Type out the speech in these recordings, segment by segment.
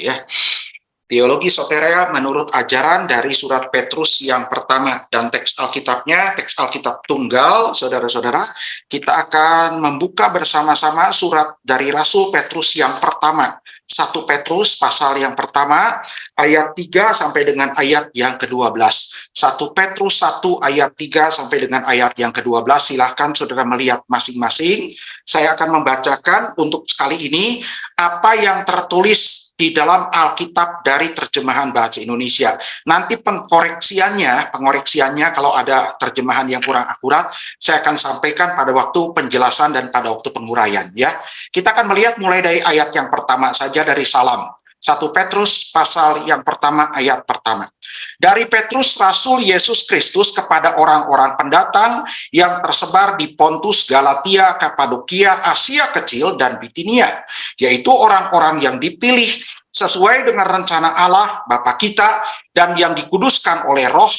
ya. Teologi soteria menurut ajaran dari surat Petrus yang pertama, dan teks Alkitabnya, teks Alkitab tunggal, saudara-saudara. Kita akan membuka bersama-sama surat dari Rasul Petrus yang pertama. 1 Petrus pasal yang pertama, ayat 3 sampai dengan ayat yang ke-12. 1 Petrus 1 ayat 3 sampai dengan ayat yang ke-12. Silahkan saudara melihat masing-masing. Saya akan membacakan untuk sekali ini apa yang tertulis di dalam Alkitab dari terjemahan bahasa Indonesia. Nanti pengoreksiannya kalau ada terjemahan yang kurang akurat, saya akan sampaikan pada waktu penjelasan dan pada waktu penguraian, ya. Kita akan melihat mulai dari ayat yang pertama saja dari Salam. 1 Petrus pasal yang pertama ayat pertama. Dari Petrus Rasul Yesus Kristus kepada orang-orang pendatang yang tersebar di Pontus, Galatia, Kapadokia, Asia Kecil, dan Bitinia, yaitu orang-orang yang dipilih sesuai dengan rencana Allah Bapa kita dan yang dikuduskan oleh Roh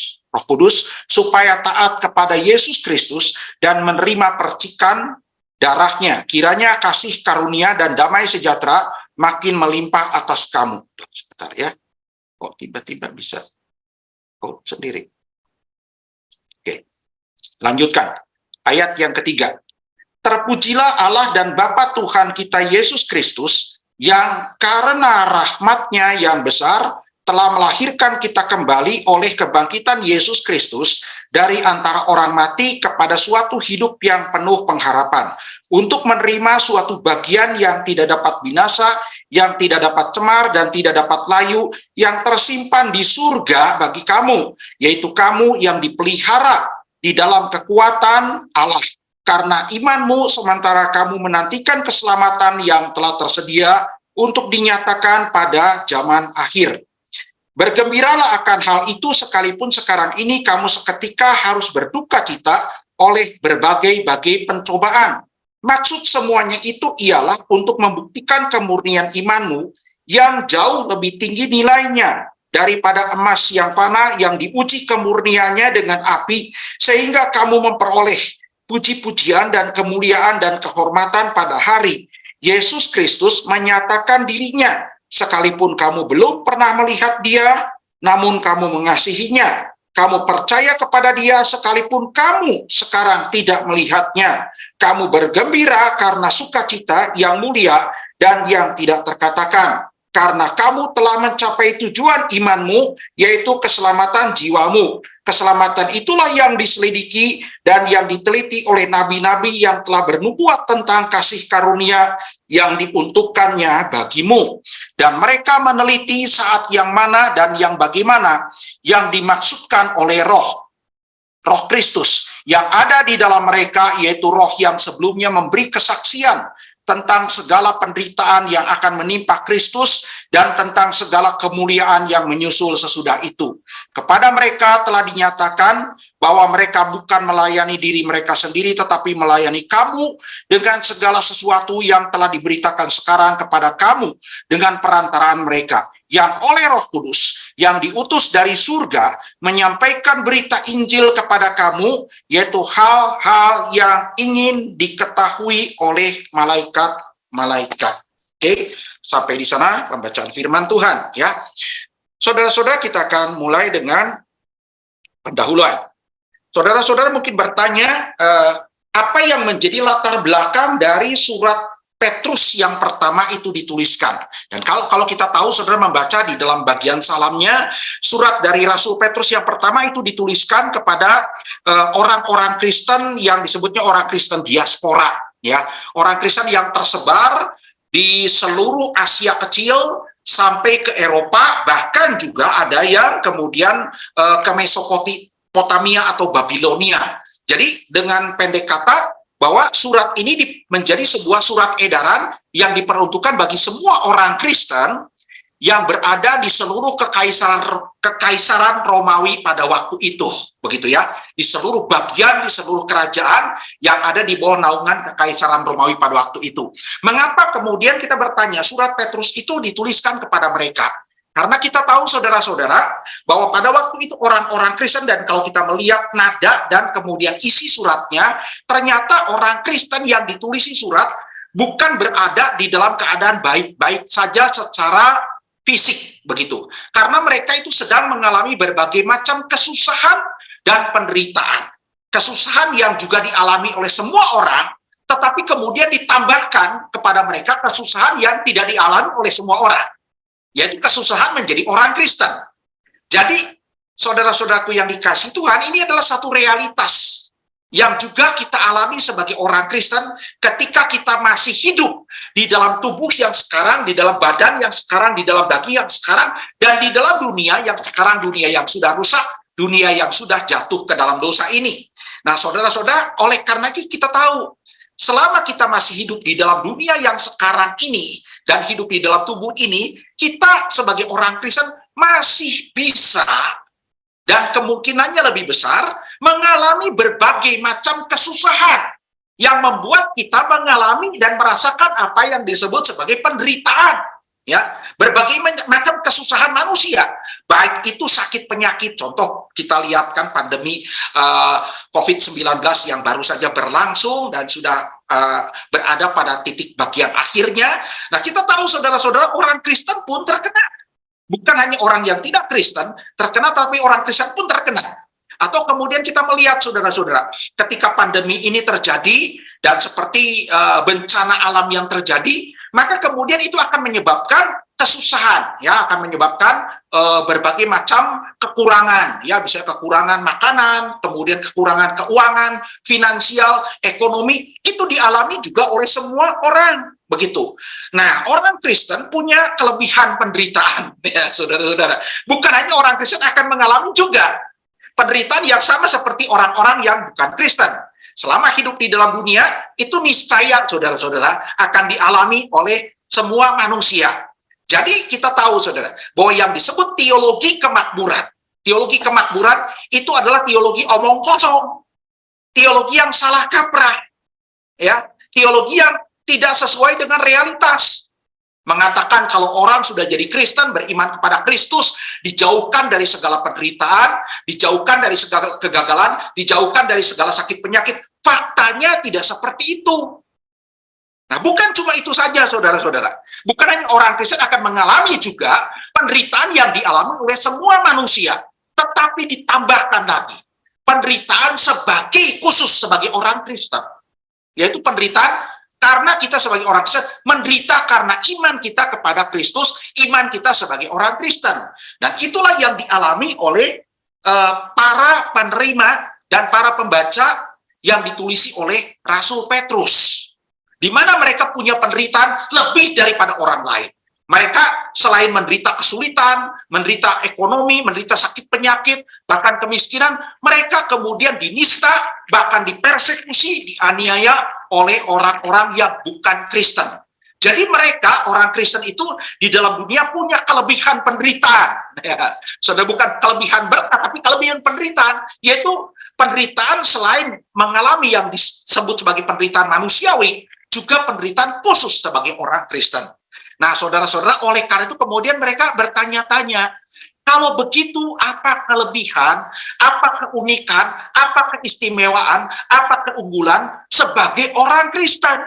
Kudus supaya taat kepada Yesus Kristus dan menerima percikan darahnya. Kiranya kasih karunia dan damai sejahtera makin melimpah atas kamu. Sebentar ya. Kok tiba-tiba bisa sendiri. Oke. Lanjutkan. Ayat yang ketiga. Terpujilah Allah dan Bapa Tuhan kita Yesus Kristus, yang karena rahmat-Nya yang besar telah melahirkan kita kembali oleh kebangkitan Yesus Kristus dari antara orang mati kepada suatu hidup yang penuh pengharapan, untuk menerima suatu bagian yang tidak dapat binasa, yang tidak dapat cemar dan tidak dapat layu, yang tersimpan di surga bagi kamu, yaitu kamu yang dipelihara di dalam kekuatan Allah karena imanmu, sementara kamu menantikan keselamatan yang telah tersedia untuk dinyatakan pada zaman akhir. Bergembiralah akan hal itu, sekalipun sekarang ini kamu seketika harus berduka cita oleh berbagai-bagai pencobaan. Maksud semuanya itu ialah untuk membuktikan kemurnian imanmu yang jauh lebih tinggi nilainya daripada emas yang fana yang diuji kemurniannya dengan api, sehingga kamu memperoleh puji-pujian dan kemuliaan dan kehormatan pada hari Yesus Kristus menyatakan dirinya. Sekalipun kamu belum pernah melihat Dia, namun kamu mengasihinya. Kamu percaya kepada Dia sekalipun kamu sekarang tidak melihatnya. Kamu bergembira karena sukacita yang mulia dan yang tidak terkatakan. Karena kamu telah mencapai tujuan imanmu, yaitu keselamatan jiwamu. Keselamatan itulah yang diselidiki dan yang diteliti oleh nabi-nabi yang telah bernubuat tentang kasih karunia yang diuntukkannya bagimu. Dan mereka meneliti saat yang mana dan yang bagaimana yang dimaksudkan oleh Roh Kristus yang ada di dalam mereka, yaitu Roh yang sebelumnya memberi kesaksian tentang segala penderitaan yang akan menimpa Kristus dan tentang segala kemuliaan yang menyusul sesudah itu. Kepada mereka telah dinyatakan bahwa mereka bukan melayani diri mereka sendiri, tetapi melayani kamu dengan segala sesuatu yang telah diberitakan sekarang kepada kamu dengan perantaraan mereka, yang oleh Roh Kudus yang diutus dari surga menyampaikan berita Injil kepada kamu, yaitu hal-hal yang ingin diketahui oleh malaikat-malaikat. Oke, sampai di sana pembacaan firman Tuhan, ya. Saudara-saudara, kita akan mulai dengan pendahuluan. Saudara-saudara mungkin bertanya, apa yang menjadi latar belakang dari surat Petrus yang pertama itu dituliskan. Dan kalau kita tahu, saudara membaca di dalam bagian salamnya, surat dari Rasul Petrus yang pertama itu dituliskan kepada orang-orang Kristen yang disebutnya orang Kristen diaspora, ya, orang Kristen yang tersebar di seluruh Asia Kecil sampai ke Eropa, bahkan juga ada yang kemudian ke Mesopotamia atau Babilonia. Jadi dengan pendek kata, bahwa surat ini menjadi sebuah surat edaran yang diperuntukkan bagi semua orang Kristen yang berada di seluruh kekaisaran Romawi pada waktu itu, begitu ya, di seluruh bagian, di seluruh kerajaan yang ada di bawah naungan kekaisaran Romawi pada waktu itu. Mengapa kemudian kita bertanya surat Petrus itu dituliskan kepada mereka? Karena kita tahu, saudara-saudara, bahwa pada waktu itu orang-orang Kristen, dan kalau kita melihat nada dan kemudian isi suratnya, ternyata orang Kristen yang ditulisi surat bukan berada di dalam keadaan baik-baik saja secara fisik begitu. Karena mereka itu sedang mengalami berbagai macam kesusahan dan penderitaan. Kesusahan yang juga dialami oleh semua orang, tetapi kemudian ditambahkan kepada mereka kesusahan yang tidak dialami oleh semua orang, yaitu kesusahan menjadi orang Kristen. Jadi, saudara-saudaraku yang dikasihi Tuhan, ini adalah satu realitas yang juga kita alami sebagai orang Kristen ketika kita masih hidup di dalam tubuh yang sekarang, di dalam badan yang sekarang, di dalam daging yang sekarang, dan di dalam dunia yang sekarang, dunia yang sudah rusak, dunia yang sudah jatuh ke dalam dosa ini. Nah, saudara-saudara, oleh karena itu kita tahu, selama kita masih hidup di dalam dunia yang sekarang ini, dan hidup di dalam tubuh ini, kita sebagai orang Kristen masih bisa, dan kemungkinannya lebih besar, mengalami berbagai macam kesusahan, yang membuat kita mengalami dan merasakan apa yang disebut sebagai penderitaan. Ya, berbagai macam kesusahan manusia, baik itu sakit penyakit. Contoh, kita lihat kan pandemi COVID-19 yang baru saja berlangsung dan sudah berada pada titik bagian akhirnya. Nah, kita tahu saudara-saudara, orang Kristen pun terkena. Bukan hanya orang yang tidak Kristen terkena, tapi orang Kristen pun terkena. Atau kemudian kita melihat saudara-saudara, ketika pandemi ini terjadi dan seperti bencana alam yang terjadi, maka kemudian itu akan menyebabkan kesusahan, ya, akan menyebabkan berbagai macam kekurangan, ya, bisa kekurangan makanan, kemudian kekurangan keuangan, finansial, ekonomi, itu dialami juga oleh semua orang, begitu. Nah, orang Kristen punya kelebihan penderitaan, ya, saudara-saudara. Bukan hanya orang Kristen akan mengalami juga penderitaan yang sama seperti orang-orang yang bukan Kristen. Selama hidup di dalam dunia, itu niscaya, saudara-saudara, akan dialami oleh semua manusia. Jadi kita tahu, saudara, bahwa yang disebut teologi kemakmuran itu adalah teologi omong kosong, teologi yang salah kaprah, ya, teologi yang tidak sesuai dengan realitas. Mengatakan kalau orang sudah jadi Kristen, beriman kepada Kristus, dijauhkan dari segala penderitaan, dijauhkan dari segala kegagalan, dijauhkan dari segala sakit penyakit. Faktanya tidak seperti itu. Nah, bukan cuma itu saja, saudara-saudara. Bukan hanya orang Kristen akan mengalami juga penderitaan yang dialami oleh semua manusia, tetapi ditambahkan lagi penderitaan khusus sebagai orang Kristen, yaitu penderitaan karena kita sebagai orang Kristen menderita karena iman kita kepada Kristus, iman kita sebagai orang Kristen. Dan itulah yang dialami oleh para penerima dan para pembaca yang ditulisi oleh Rasul Petrus. Di mana mereka punya penderitaan lebih daripada orang lain. Mereka selain menderita kesulitan, menderita ekonomi, menderita sakit penyakit, bahkan kemiskinan, mereka kemudian dinista, bahkan dipersekusi, dianiaya oleh orang-orang yang bukan Kristen. Jadi mereka, orang Kristen itu di dalam dunia punya kelebihan penderitaan. Ya, sudah bukan kelebihan berkat, tapi kelebihan penderitaan, yaitu penderitaan selain mengalami yang disebut sebagai penderitaan manusiawi, juga penderitaan khusus sebagai orang Kristen. Nah, saudara-saudara, oleh karena itu kemudian mereka bertanya-tanya, kalau begitu apa kelebihan, apa keunikan, apa keistimewaan, apa keunggulan sebagai orang Kristen?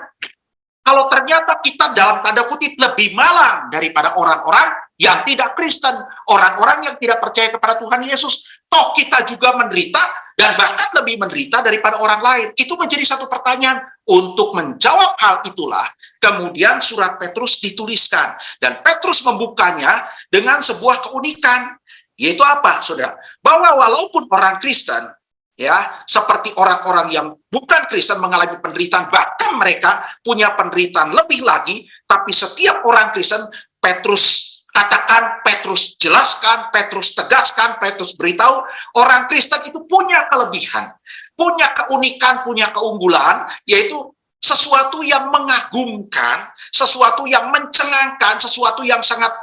Kalau ternyata kita dalam tanda kutip lebih malang daripada orang-orang yang tidak Kristen, orang-orang yang tidak percaya kepada Tuhan Yesus, toh kita juga menderita dan bahkan lebih menderita daripada orang lain. Itu menjadi satu pertanyaan. Untuk menjawab hal itulah, kemudian surat Petrus dituliskan. Dan Petrus membukanya dengan sebuah keunikan. Yaitu apa, saudara? Bahwa walaupun orang Kristen, ya, seperti orang-orang yang bukan Kristen mengalami penderitaan, bahkan mereka punya penderitaan lebih lagi, tapi setiap orang Kristen, Petrus katakan, Petrus jelaskan, Petrus tegaskan, Petrus beritahu, orang Kristen itu punya kelebihan, punya keunikan, punya keunggulan, yaitu sesuatu yang mengagumkan, sesuatu yang mencengangkan, sesuatu yang sangat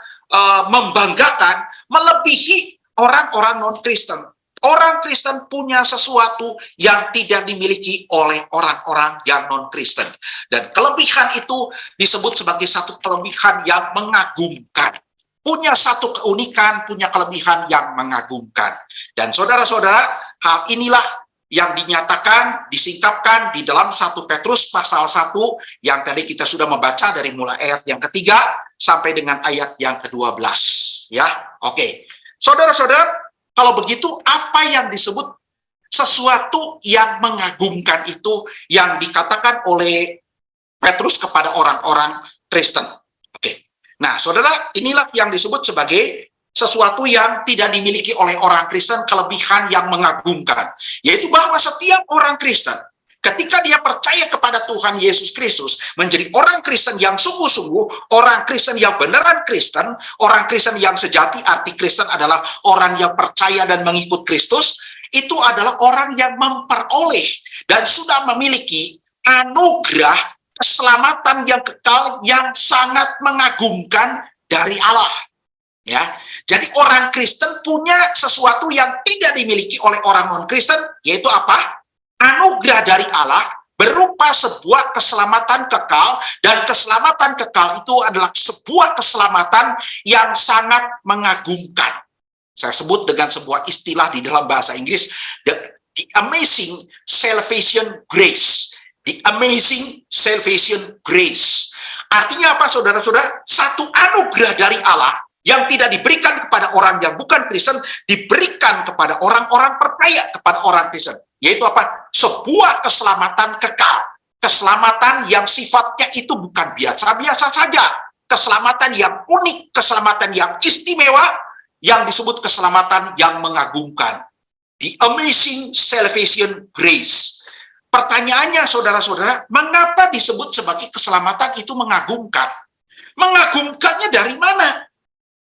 membanggakan, melebihi orang-orang non-Kristen. Orang Kristen punya sesuatu yang tidak dimiliki oleh orang-orang yang non-Kristen. Dan kelebihan itu disebut sebagai satu kelebihan yang mengagumkan. Punya satu keunikan, punya kelebihan yang mengagumkan. Dan saudara-saudara, hal inilah yang dinyatakan, disingkapkan di dalam 1 Petrus pasal 1 yang tadi kita sudah membaca dari mulai ayat yang ketiga sampai dengan ayat yang ke-12. Ya, oke. Saudara-saudara, kalau begitu apa yang disebut sesuatu yang mengagumkan itu yang dikatakan oleh Petrus kepada orang-orang Kristen? Oke. Nah, saudara, inilah yang disebut sebagai sesuatu yang tidak dimiliki oleh orang Kristen, kelebihan yang mengagumkan, yaitu bahwa setiap orang Kristen, ketika dia percaya kepada Tuhan Yesus Kristus, menjadi orang Kristen yang sungguh-sungguh, orang Kristen yang beneran Kristen, orang Kristen yang sejati. Arti Kristen adalah orang yang percaya dan mengikut Kristus. Itu adalah orang yang memperoleh dan sudah memiliki anugerah keselamatan yang kekal yang sangat mengagumkan dari Allah. Ya, jadi orang Kristen punya sesuatu yang tidak dimiliki oleh orang non-Kristen, yaitu apa? Anugerah dari Allah berupa sebuah keselamatan kekal, dan keselamatan kekal itu adalah sebuah keselamatan yang sangat mengagumkan. Saya sebut dengan sebuah istilah di dalam bahasa Inggris, the amazing salvation grace. The amazing salvation grace. Artinya apa, saudara-saudara? Satu anugerah dari Allah yang tidak diberikan kepada orang yang bukan Kristen, diberikan kepada orang-orang percaya, kepada orang Kristen. Yaitu apa? Sebuah keselamatan kekal. Keselamatan yang sifatnya itu bukan biasa-biasa saja. Keselamatan yang unik, keselamatan yang istimewa, yang disebut keselamatan yang mengagumkan. The amazing salvation grace. Pertanyaannya, saudara-saudara, mengapa disebut sebagai keselamatan itu mengagumkan? Mengagumkannya dari mana?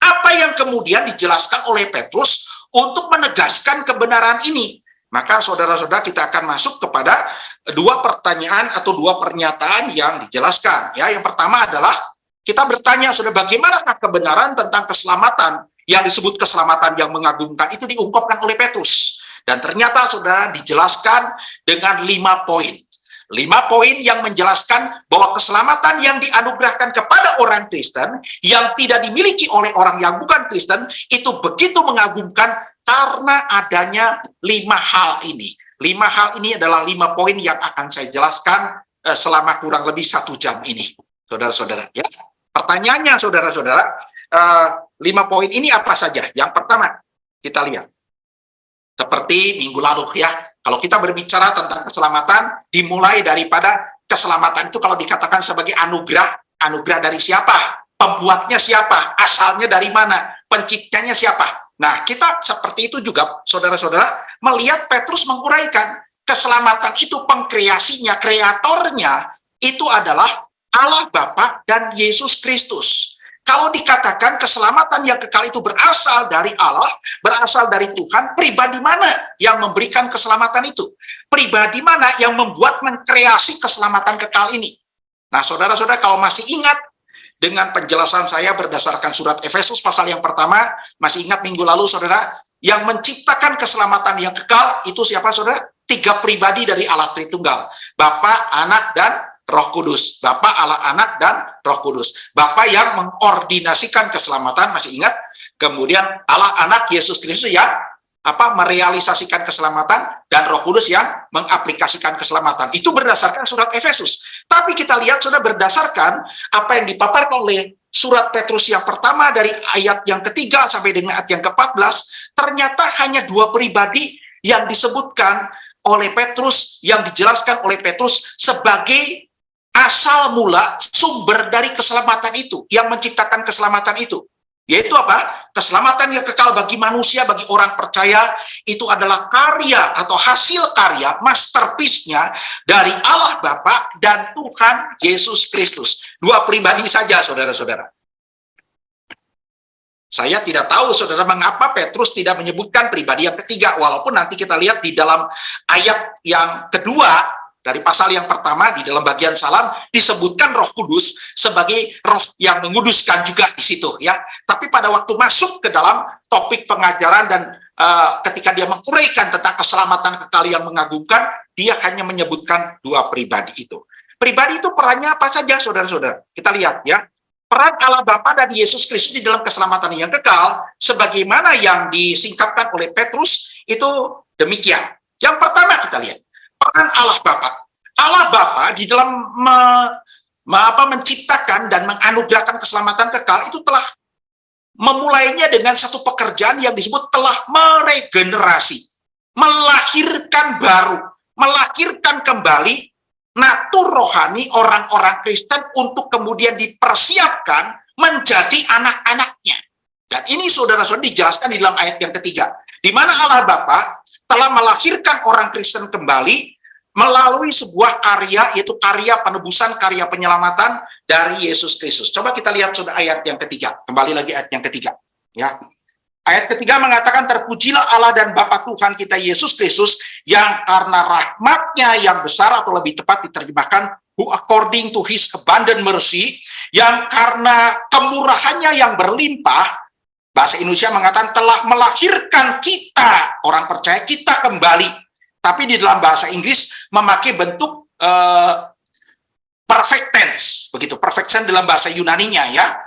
Apa yang kemudian dijelaskan oleh Petrus untuk menegaskan kebenaran ini? Maka saudara-saudara, kita akan masuk kepada dua pertanyaan atau dua pernyataan yang dijelaskan. Ya, yang pertama adalah kita bertanya, saudara, bagaimanakah kebenaran tentang keselamatan yang disebut keselamatan yang mengagumkan itu diungkapkan oleh Petrus? Dan ternyata, saudara, dijelaskan dengan 5 poin. 5 poin yang menjelaskan bahwa keselamatan yang dianugerahkan kepada orang Kristen yang tidak dimiliki oleh orang yang bukan Kristen itu begitu mengagumkan karena adanya 5 hal ini. 5 hal ini adalah 5 poin yang akan saya jelaskan selama kurang lebih 1 jam ini, saudara-saudara. Ya. Pertanyaannya, saudara-saudara, 5 poin ini apa saja? Yang pertama, kita lihat. Seperti minggu lalu, ya, kalau kita berbicara tentang keselamatan, dimulai daripada keselamatan itu kalau dikatakan sebagai anugerah, anugerah dari siapa? Pembuatnya siapa? Asalnya dari mana? Penciptanya siapa? Nah, kita seperti itu juga, saudara-saudara, melihat Petrus menguraikan keselamatan itu pengkreasinya, kreatornya, itu adalah Allah Bapa dan Yesus Kristus. Kalau dikatakan keselamatan yang kekal itu berasal dari Allah, berasal dari Tuhan, pribadi mana yang memberikan keselamatan itu? Pribadi mana yang membuat mengkreasi keselamatan kekal ini? Nah, saudara-saudara, kalau masih ingat dengan penjelasan saya berdasarkan surat Efesus pasal yang pertama, masih ingat minggu lalu, saudara, yang menciptakan keselamatan yang kekal itu siapa, saudara? 3 pribadi dari Allah Tritunggal, Bapa, Anak, dan Roh Kudus. Bapa, Allah, Anak, dan Roh Kudus. Bapa yang mengordinasikan keselamatan, masih ingat? Kemudian Allah, Anak, Yesus Kristus yang merealisasikan keselamatan, dan Roh Kudus yang mengaplikasikan keselamatan. Itu berdasarkan surat Efesus. Tapi kita lihat, sudah berdasarkan apa yang dipaparkan oleh surat Petrus yang pertama dari ayat yang ketiga sampai dengan ayat yang ke-14, ternyata hanya 2 pribadi yang disebutkan oleh Petrus, yang dijelaskan oleh Petrus sebagai asal mula sumber dari keselamatan itu, yang menciptakan keselamatan itu. Yaitu apa? Keselamatan yang kekal bagi manusia, bagi orang percaya, itu adalah karya atau hasil karya, masterpiece-nya dari Allah Bapa dan Tuhan Yesus Kristus. 2 pribadi saja, saudara-saudara. Saya tidak tahu, saudara, mengapa Petrus tidak menyebutkan pribadi yang ketiga, walaupun nanti kita lihat di dalam ayat yang kedua, dari pasal yang pertama, di dalam bagian salam, disebutkan Roh Kudus sebagai roh yang menguduskan juga di situ, ya. Tapi pada waktu masuk ke dalam topik pengajaran dan ketika dia menguraikan tentang keselamatan kekal yang mengagumkan, dia hanya menyebutkan 2 pribadi itu. Pribadi itu perannya apa saja, saudara-saudara? Kita lihat, ya. Peran Allah Bapa dan Yesus Kristus di dalam keselamatan yang kekal, sebagaimana yang disingkapkan oleh Petrus, itu demikian. Yang pertama kita lihat peran Allah Bapa. Allah Bapa di dalam menciptakan dan menganugerahkan keselamatan kekal itu telah memulainya dengan satu pekerjaan yang disebut telah meregenerasi, melahirkan baru, melahirkan kembali natur rohani orang-orang Kristen untuk kemudian dipersiapkan menjadi anak-anaknya. Dan ini saudara-saudara dijelaskan di dalam ayat yang ketiga, di mana Allah Bapa telah melahirkan orang Kristen kembali melalui sebuah karya, yaitu karya penebusan, karya penyelamatan dari Yesus Kristus. Coba kita lihat saudara ayat yang ketiga. Kembali lagi ayat yang ketiga. Ya. Ayat ketiga mengatakan, terpujilah Allah dan Bapa Tuhan kita Yesus Kristus, yang karena rahmat-Nya yang besar, atau lebih tepat diterjemahkan, who according to His abundant mercy, yang karena kemurahannya yang berlimpah, bahasa Indonesia mengatakan telah melahirkan kita, orang percaya kita kembali. Tapi di dalam bahasa Inggris memakai bentuk perfect tense, begitu. Perfect tense dalam bahasa Yunaninya, ya.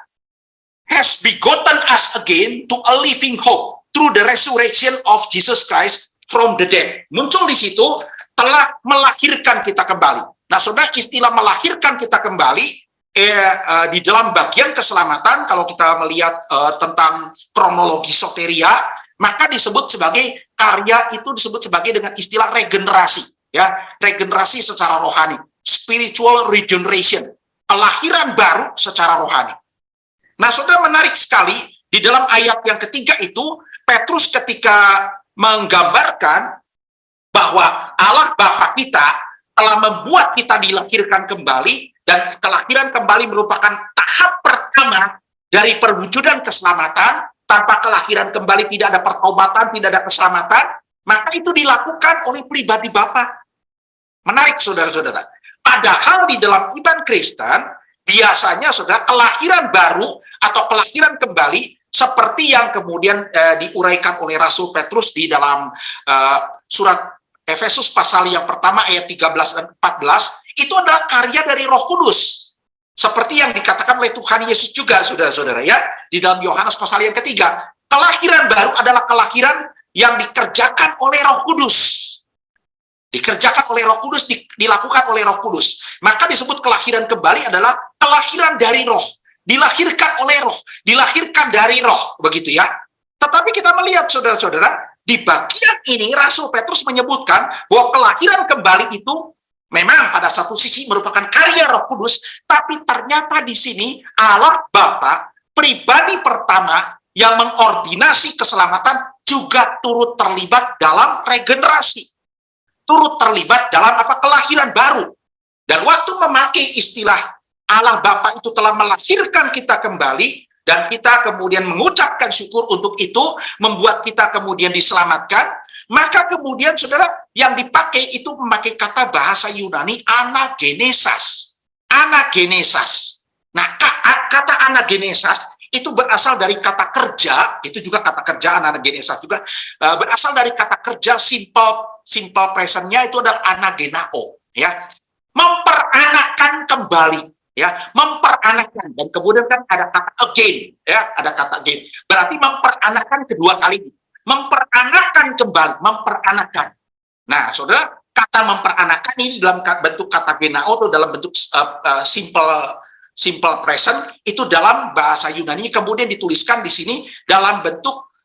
Has begotten us again to a living hope through the resurrection of Jesus Christ from the dead. Muncul di situ, telah melahirkan kita kembali. Nah, saudara, istilah melahirkan kita kembali di dalam bagian keselamatan, kalau kita melihat tentang kronologi soteria, maka disebut sebagai karya itu disebut sebagai dengan istilah regenerasi, ya, regenerasi secara rohani, spiritual regeneration, kelahiran baru secara rohani. Nah, saudara, menarik sekali di dalam ayat yang ketiga itu Petrus ketika menggambarkan bahwa Allah Bapa kita telah membuat kita dilahirkan kembali, dan kelahiran kembali merupakan tahap pertama dari perwujudan keselamatan. Tanpa kelahiran kembali tidak ada pertobatan, tidak ada keselamatan, maka itu dilakukan oleh pribadi Bapa. Menarik, saudara-saudara. Padahal di dalam iman Kristen, biasanya, saudara, kelahiran baru atau kelahiran kembali, seperti yang kemudian diuraikan oleh Rasul Petrus di dalam surat Efesus pasal yang pertama ayat 13 dan 14, itu adalah karya dari Roh Kudus. Seperti yang dikatakan oleh Tuhan Yesus juga, saudara-saudara, ya, di dalam Yohanes pasal yang ketiga. Kelahiran baru adalah kelahiran yang dikerjakan oleh Roh Kudus. Dikerjakan oleh Roh Kudus, dilakukan oleh Roh Kudus. Maka disebut kelahiran kembali adalah kelahiran dari Roh. Dilahirkan oleh Roh, dilahirkan dari Roh, begitu ya. Tetapi kita melihat, saudara-saudara, di bagian ini Rasul Petrus menyebutkan bahwa kelahiran kembali itu memang pada satu sisi merupakan karya Roh Kudus, tapi ternyata di sini Allah Bapa, pribadi pertama yang mengordinasi keselamatan, juga turut terlibat dalam regenerasi. Turut terlibat dalam kelahiran baru. Dan waktu memakai istilah Allah Bapa itu telah melahirkan kita kembali, dan kita kemudian mengucapkan syukur untuk itu, membuat kita kemudian diselamatkan, maka kemudian, saudara, yang dipakai itu memakai kata bahasa Yunani anagenesas. Anagenesas. Nah, kata anagenesas itu berasal dari kata kerja, itu juga kata kerja, anagenesas juga berasal dari kata kerja simple present-nya itu adalah anagenao, ya. Memperanakkan kembali, ya, memperanakkan. Dan kemudian kan ada kata again, ya, ada kata again. Berarti memperanakkan kedua kali. Memperanakkan kembali, memperanakkan. Nah, saudara, kata memperanakkan ini dalam bentuk kata genao atau dalam bentuk simple present, itu dalam bahasa Yunani kemudian dituliskan di sini dalam bentuk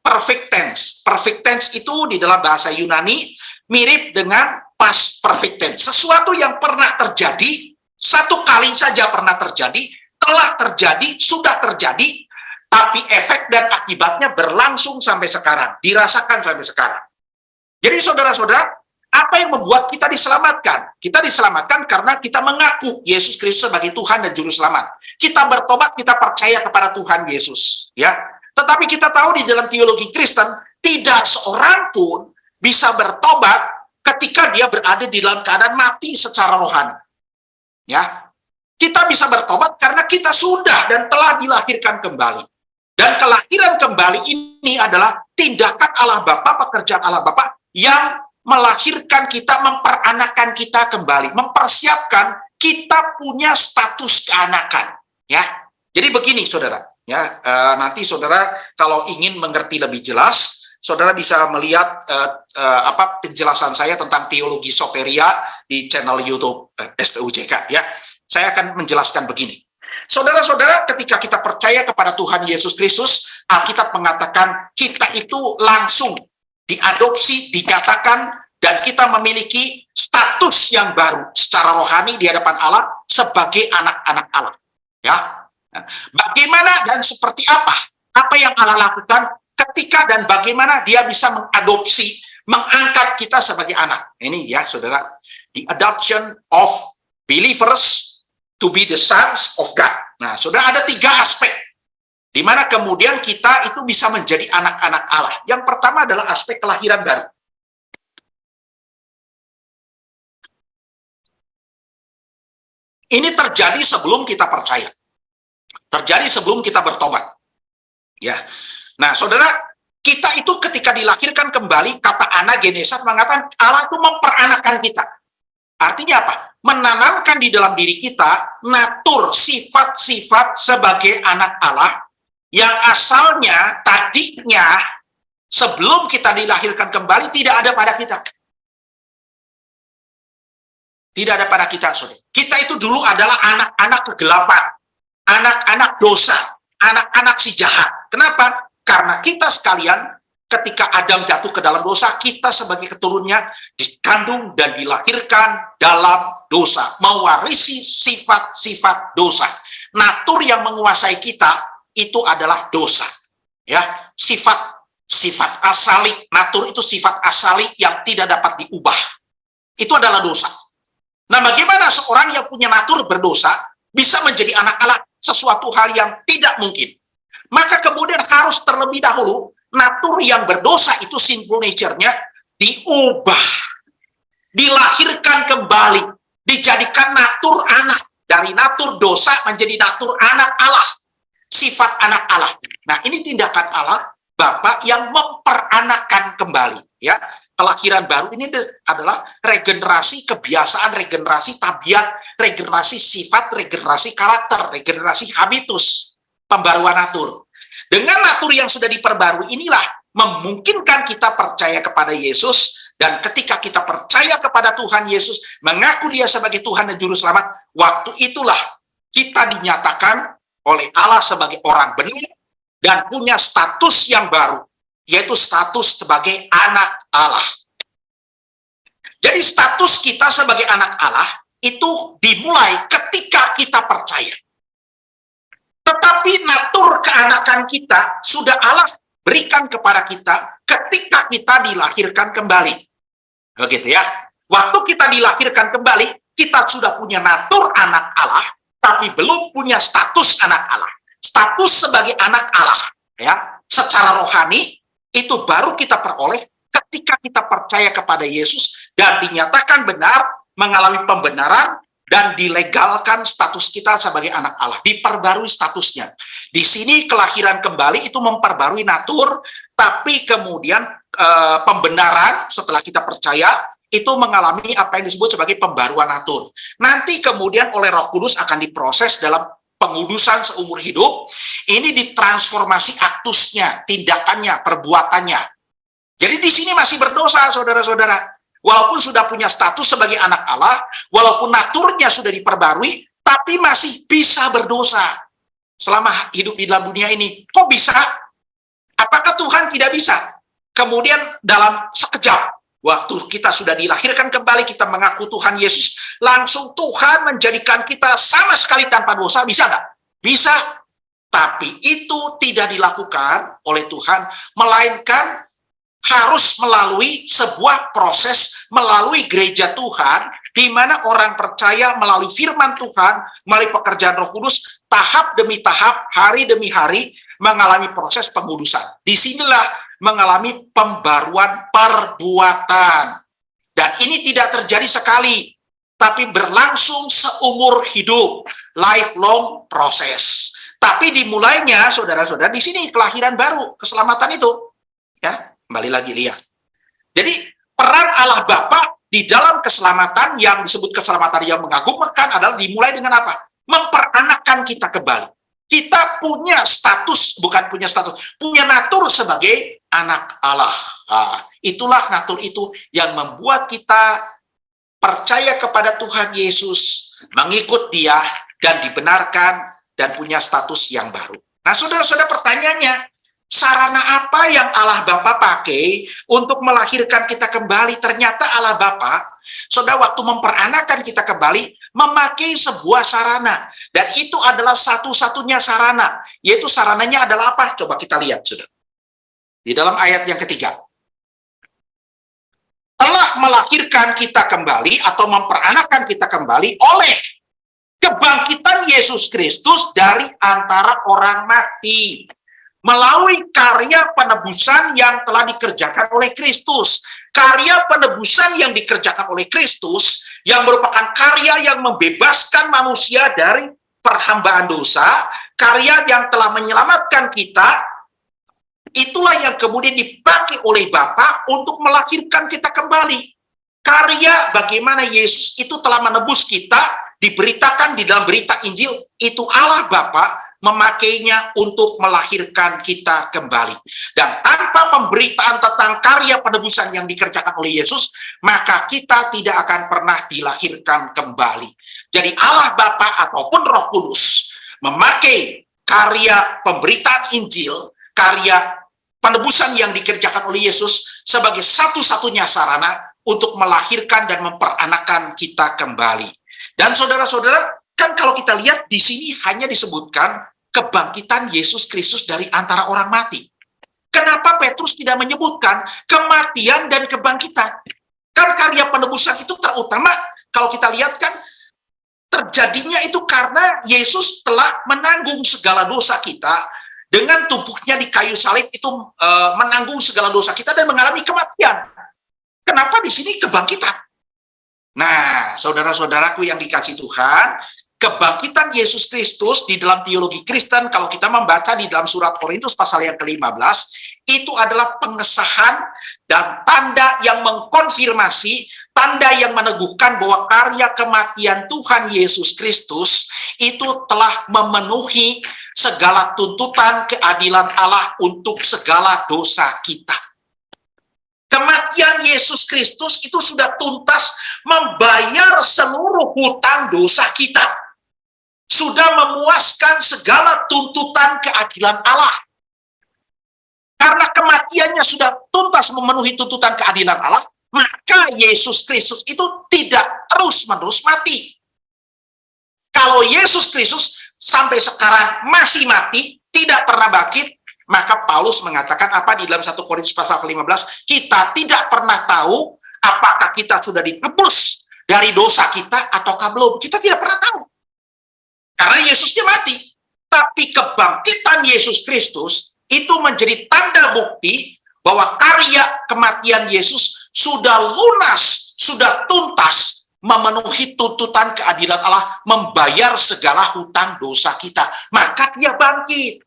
perfect tense. Perfect tense itu di dalam bahasa Yunani mirip dengan past perfect tense. Sesuatu yang pernah terjadi, satu kali saja pernah terjadi, telah terjadi, sudah terjadi, tapi efek dan akibatnya berlangsung sampai sekarang, dirasakan sampai sekarang. Jadi, saudara-saudara, apa yang membuat kita diselamatkan? Kita diselamatkan karena kita mengaku Yesus Kristus sebagai Tuhan dan Juru Selamat. Kita bertobat, kita percaya kepada Tuhan Yesus, ya. Tetapi kita tahu di dalam teologi Kristen, tidak seorang pun bisa bertobat ketika dia berada di dalam keadaan mati secara rohani. Ya, kita bisa bertobat karena kita sudah dan telah dilahirkan kembali. Dan kelahiran kembali ini adalah tindakan Allah Bapa, pekerjaan Allah Bapa yang melahirkan kita, memperanakan kita kembali, mempersiapkan kita punya status keanakan. Ya, jadi begini, saudara. Ya, nanti saudara kalau ingin mengerti lebih jelas, saudara bisa melihat penjelasan saya tentang teologi soteria di channel YouTube STUJK ya. Saya akan menjelaskan begini. Saudara-saudara, ketika kita percaya kepada Tuhan Yesus Kristus, Alkitab mengatakan kita itu langsung diadopsi, dinyatakan, dan kita memiliki status yang baru secara rohani di hadapan Allah sebagai anak-anak Allah. Ya, bagaimana dan seperti apa yang Allah lakukan ketika dan bagaimana Dia bisa mengadopsi, mengangkat kita sebagai anak. Ini ya, saudara, the adoption of believers to be the sons of God. Nah, saudara, ada 3 aspek di mana kemudian kita itu bisa menjadi anak-anak Allah. Yang pertama adalah aspek kelahiran baru. Ini terjadi sebelum kita percaya. Terjadi sebelum kita bertobat. Ya. Nah, saudara, kita itu ketika dilahirkan kembali, kata anagenesis mengatakan Allah itu memperanakan kita. Artinya apa? Menanamkan di dalam diri kita natur, sifat-sifat sebagai anak Allah yang asalnya tadinya sebelum kita dilahirkan kembali tidak ada pada kita. Tidak ada pada kita, saudara. Kita itu dulu adalah anak-anak kegelapan, anak-anak dosa, anak-anak si jahat. Kenapa? Karena kita sekalian ketika Adam jatuh ke dalam dosa, kita sebagai keturunnya dikandung dan dilahirkan dalam dosa, mewarisi sifat-sifat dosa. Natur yang menguasai kita itu adalah dosa. Ya, sifat asali, natur itu sifat asali yang tidak dapat diubah. Itu adalah dosa. Nah, bagaimana seorang yang punya natur berdosa bisa menjadi anak Allah? Sesuatu hal yang tidak mungkin. Maka kemudian harus terlebih dahulu natur yang berdosa itu sinful nature-nya diubah, dilahirkan kembali, dijadikan natur anak. Dari natur dosa menjadi natur anak Allah, sifat anak Allah. Nah, ini tindakan Allah Bapa yang memperanakan kembali. Ya, kelahiran baru ini adalah regenerasi kebiasaan, regenerasi tabiat, regenerasi sifat, regenerasi karakter, regenerasi habitus, pembaruan natur. Dengan natur yang sudah diperbarui inilah memungkinkan kita percaya kepada Yesus, dan ketika kita percaya kepada Tuhan Yesus, mengaku Dia sebagai Tuhan dan Juru Selamat, waktu itulah kita dinyatakan oleh Allah sebagai orang benar dan punya status yang baru, yaitu status sebagai anak Allah. Jadi status kita sebagai anak Allah itu dimulai ketika kita percaya. Tetapi natur keanakan kita sudah Allah berikan kepada kita ketika kita dilahirkan kembali. Begitu ya. Waktu kita dilahirkan kembali, kita sudah punya natur anak Allah, tapi belum punya status anak Allah. Status sebagai anak Allah, ya, secara rohani itu baru kita peroleh ketika kita percaya kepada Yesus dan dinyatakan benar, mengalami pembenaran, dan dilegalkan status kita sebagai anak Allah, diperbarui statusnya. Di sini kelahiran kembali itu memperbarui natur, tapi kemudian pembenaran setelah kita percaya itu mengalami apa yang disebut sebagai pembaruan natur. Nanti kemudian oleh Roh Kudus akan diproses dalam pengudusan seumur hidup. Ini ditransformasi aktusnya, tindakannya, perbuatannya. Jadi di sini masih berdosa, saudara-saudara. Walaupun sudah punya status sebagai anak Allah, walaupun naturnya sudah diperbarui, tapi masih bisa berdosa selama hidup di dalam dunia ini. Kok bisa? Apakah Tuhan tidak bisa? Kemudian dalam sekejap, waktu kita sudah dilahirkan kembali, kita mengaku Tuhan Yesus, langsung Tuhan menjadikan kita sama sekali tanpa dosa. Bisa nggak? Bisa. Tapi itu tidak dilakukan oleh Tuhan, melainkan harus melalui sebuah proses, melalui gereja Tuhan, di mana orang percaya melalui firman Tuhan, melalui pekerjaan Roh Kudus, tahap demi tahap, hari demi hari, mengalami proses pengudusan. Disinilah mengalami pembaruan perbuatan. Dan ini tidak terjadi sekali, tapi berlangsung seumur hidup, lifelong proses. Tapi dimulainya, saudara-saudara, di sini kelahiran baru, keselamatan itu. Ya. Kembali lagi lihat. Jadi peran Allah Bapa di dalam keselamatan yang disebut keselamatan yang mengagumkan adalah dimulai dengan apa? Memperanakan kita kembali. Kita punya status, bukan punya status, punya natur sebagai anak Allah. Nah, itulah natur itu yang membuat kita percaya kepada Tuhan Yesus, mengikut Dia, dan dibenarkan, dan punya status yang baru. Nah, saudara-saudara, pertanyaannya, sarana apa yang Allah Bapa pakai untuk melahirkan kita kembali? Ternyata Allah Bapa, saudara, waktu memperanakan kita kembali, memakai sebuah sarana. Dan itu adalah satu-satunya sarana. Yaitu sarananya adalah apa? Coba kita lihat, saudara. Di dalam ayat yang ketiga. Telah melahirkan kita kembali atau memperanakan kita kembali oleh kebangkitan Yesus Kristus dari antara orang mati. Melalui karya penebusan yang telah dikerjakan oleh Kristus. Karya penebusan yang dikerjakan oleh Kristus, yang merupakan karya yang membebaskan manusia dari perhambaan dosa, karya yang telah menyelamatkan kita, itulah yang kemudian dipakai oleh Bapa untuk melahirkan kita kembali. Karya bagaimana Yesus itu telah menebus kita, diberitakan di dalam berita Injil, itu Allah Bapa memakainya untuk melahirkan kita kembali. Dan tanpa pemberitaan tentang karya penebusan yang dikerjakan oleh Yesus, maka kita tidak akan pernah dilahirkan kembali. Jadi Allah Bapa ataupun Roh Kudus memakai karya pemberitaan Injil, karya penebusan yang dikerjakan oleh Yesus sebagai satu-satunya sarana untuk melahirkan dan memperanakan kita kembali. Dan saudara-saudara, kan kalau kita lihat di sini hanya disebutkan kebangkitan Yesus Kristus dari antara orang mati. Kenapa Petrus tidak menyebutkan kematian dan kebangkitan? Kan karya penebusan itu terutama kalau kita lihat kan terjadinya itu karena Yesus telah menanggung segala dosa kita dengan tubuhnya di kayu salib itu menanggung segala dosa kita dan mengalami kematian. Kenapa di sini kebangkitan? Nah, saudara-saudaraku yang dikasihi Tuhan, kebangkitan Yesus Kristus di dalam teologi Kristen, kalau kita membaca di dalam surat Korintus pasal yang ke-15, itu adalah pengesahan dan tanda yang mengkonfirmasi, tanda yang meneguhkan bahwa karya kematian Tuhan Yesus Kristus itu telah memenuhi segala tuntutan keadilan Allah untuk segala dosa kita. Kematian Yesus Kristus itu sudah tuntas membayar seluruh hutang dosa kita. Sudah memuaskan segala tuntutan keadilan Allah. Karena kematiannya sudah tuntas memenuhi tuntutan keadilan Allah, maka Yesus Kristus itu tidak terus-menerus mati. Kalau Yesus Kristus sampai sekarang masih mati, tidak pernah bangkit, maka Paulus mengatakan apa di dalam 1 Korintus pasal ke-15, kita tidak pernah tahu apakah kita sudah ditebus dari dosa kita ataukah belum. Kita tidak pernah tahu. Karena Yesusnya mati. Tapi kebangkitan Yesus Kristus itu menjadi tanda bukti bahwa karya kematian Yesus sudah lunas, sudah tuntas memenuhi tuntutan keadilan Allah, membayar segala hutang dosa kita. Maka dia bangkit.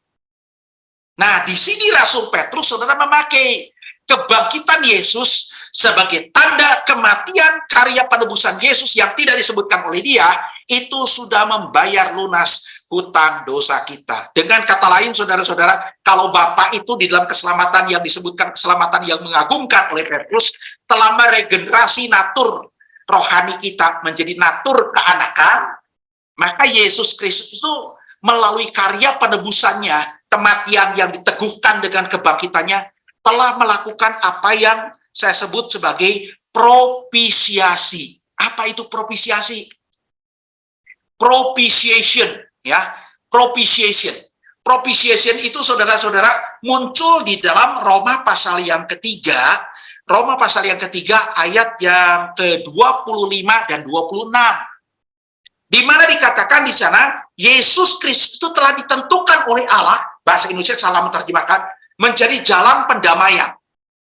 Nah, di sini Rasul Petrus, saudara, memakai kebangkitan Yesus sebagai tanda kematian karya penebusan Yesus yang tidak disebutkan oleh dia, itu sudah membayar lunas hutang dosa kita. Dengan kata lain, saudara-saudara, kalau Bapa itu di dalam keselamatan yang disebutkan keselamatan yang mengagumkan oleh Petrus, telah meregenerasi natur rohani kita menjadi natur keanakan, maka Yesus Kristus itu melalui karya penebusannya, kematian yang diteguhkan dengan kebangkitannya, telah melakukan apa yang saya sebut sebagai propisiasi. Apa itu propisiasi? Propitiation, ya. Propitiation. Propitiation itu, saudara-saudara, muncul di dalam Roma pasal yang ketiga, Roma pasal yang ketiga ayat yang ke-25 dan 26. Di mana dikatakan di sana, Yesus Kristus itu telah ditentukan oleh Allah, bahasa Indonesia salah menerjemahkan, menjadi jalan pendamaian.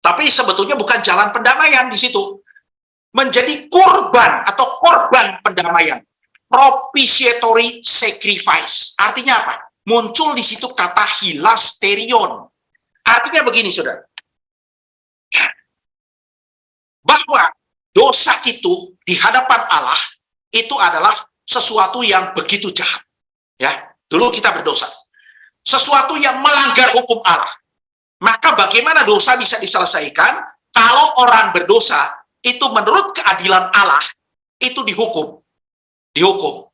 Tapi sebetulnya bukan jalan pendamaian di situ. Menjadi kurban atau korban pendamaian. Propitiatory sacrifice. Artinya apa? Muncul di situ kata hilasterion. Artinya begini, saudara. Bahwa dosa itu di hadapan Allah itu adalah sesuatu yang begitu jahat. Ya, dulu kita berdosa. Sesuatu yang melanggar hukum Allah. Maka bagaimana dosa bisa diselesaikan? Kalau orang berdosa, itu menurut keadilan Allah, itu dihukum. Dihukum.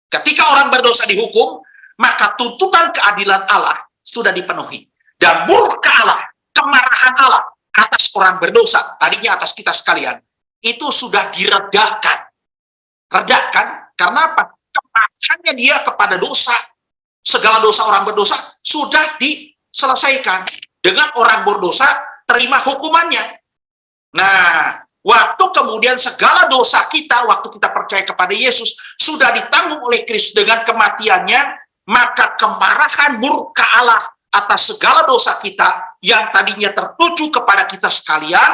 Ketika orang berdosa dihukum, maka tuntutan keadilan Allah sudah dipenuhi. Dan murka Allah, kemarahan Allah atas orang berdosa, tadinya atas kita sekalian, itu sudah diredakan. Redakan, karena apa? Kemarahannya dia kepada dosa, segala dosa orang berdosa, sudah diselesaikan. Dengan orang berdosa, terima hukumannya. Nah, waktu kemudian segala dosa kita, waktu kita percaya kepada Yesus, sudah ditanggung oleh Kristus dengan kematiannya, maka kemarahan murka Allah atas segala dosa kita yang tadinya tertuju kepada kita sekalian,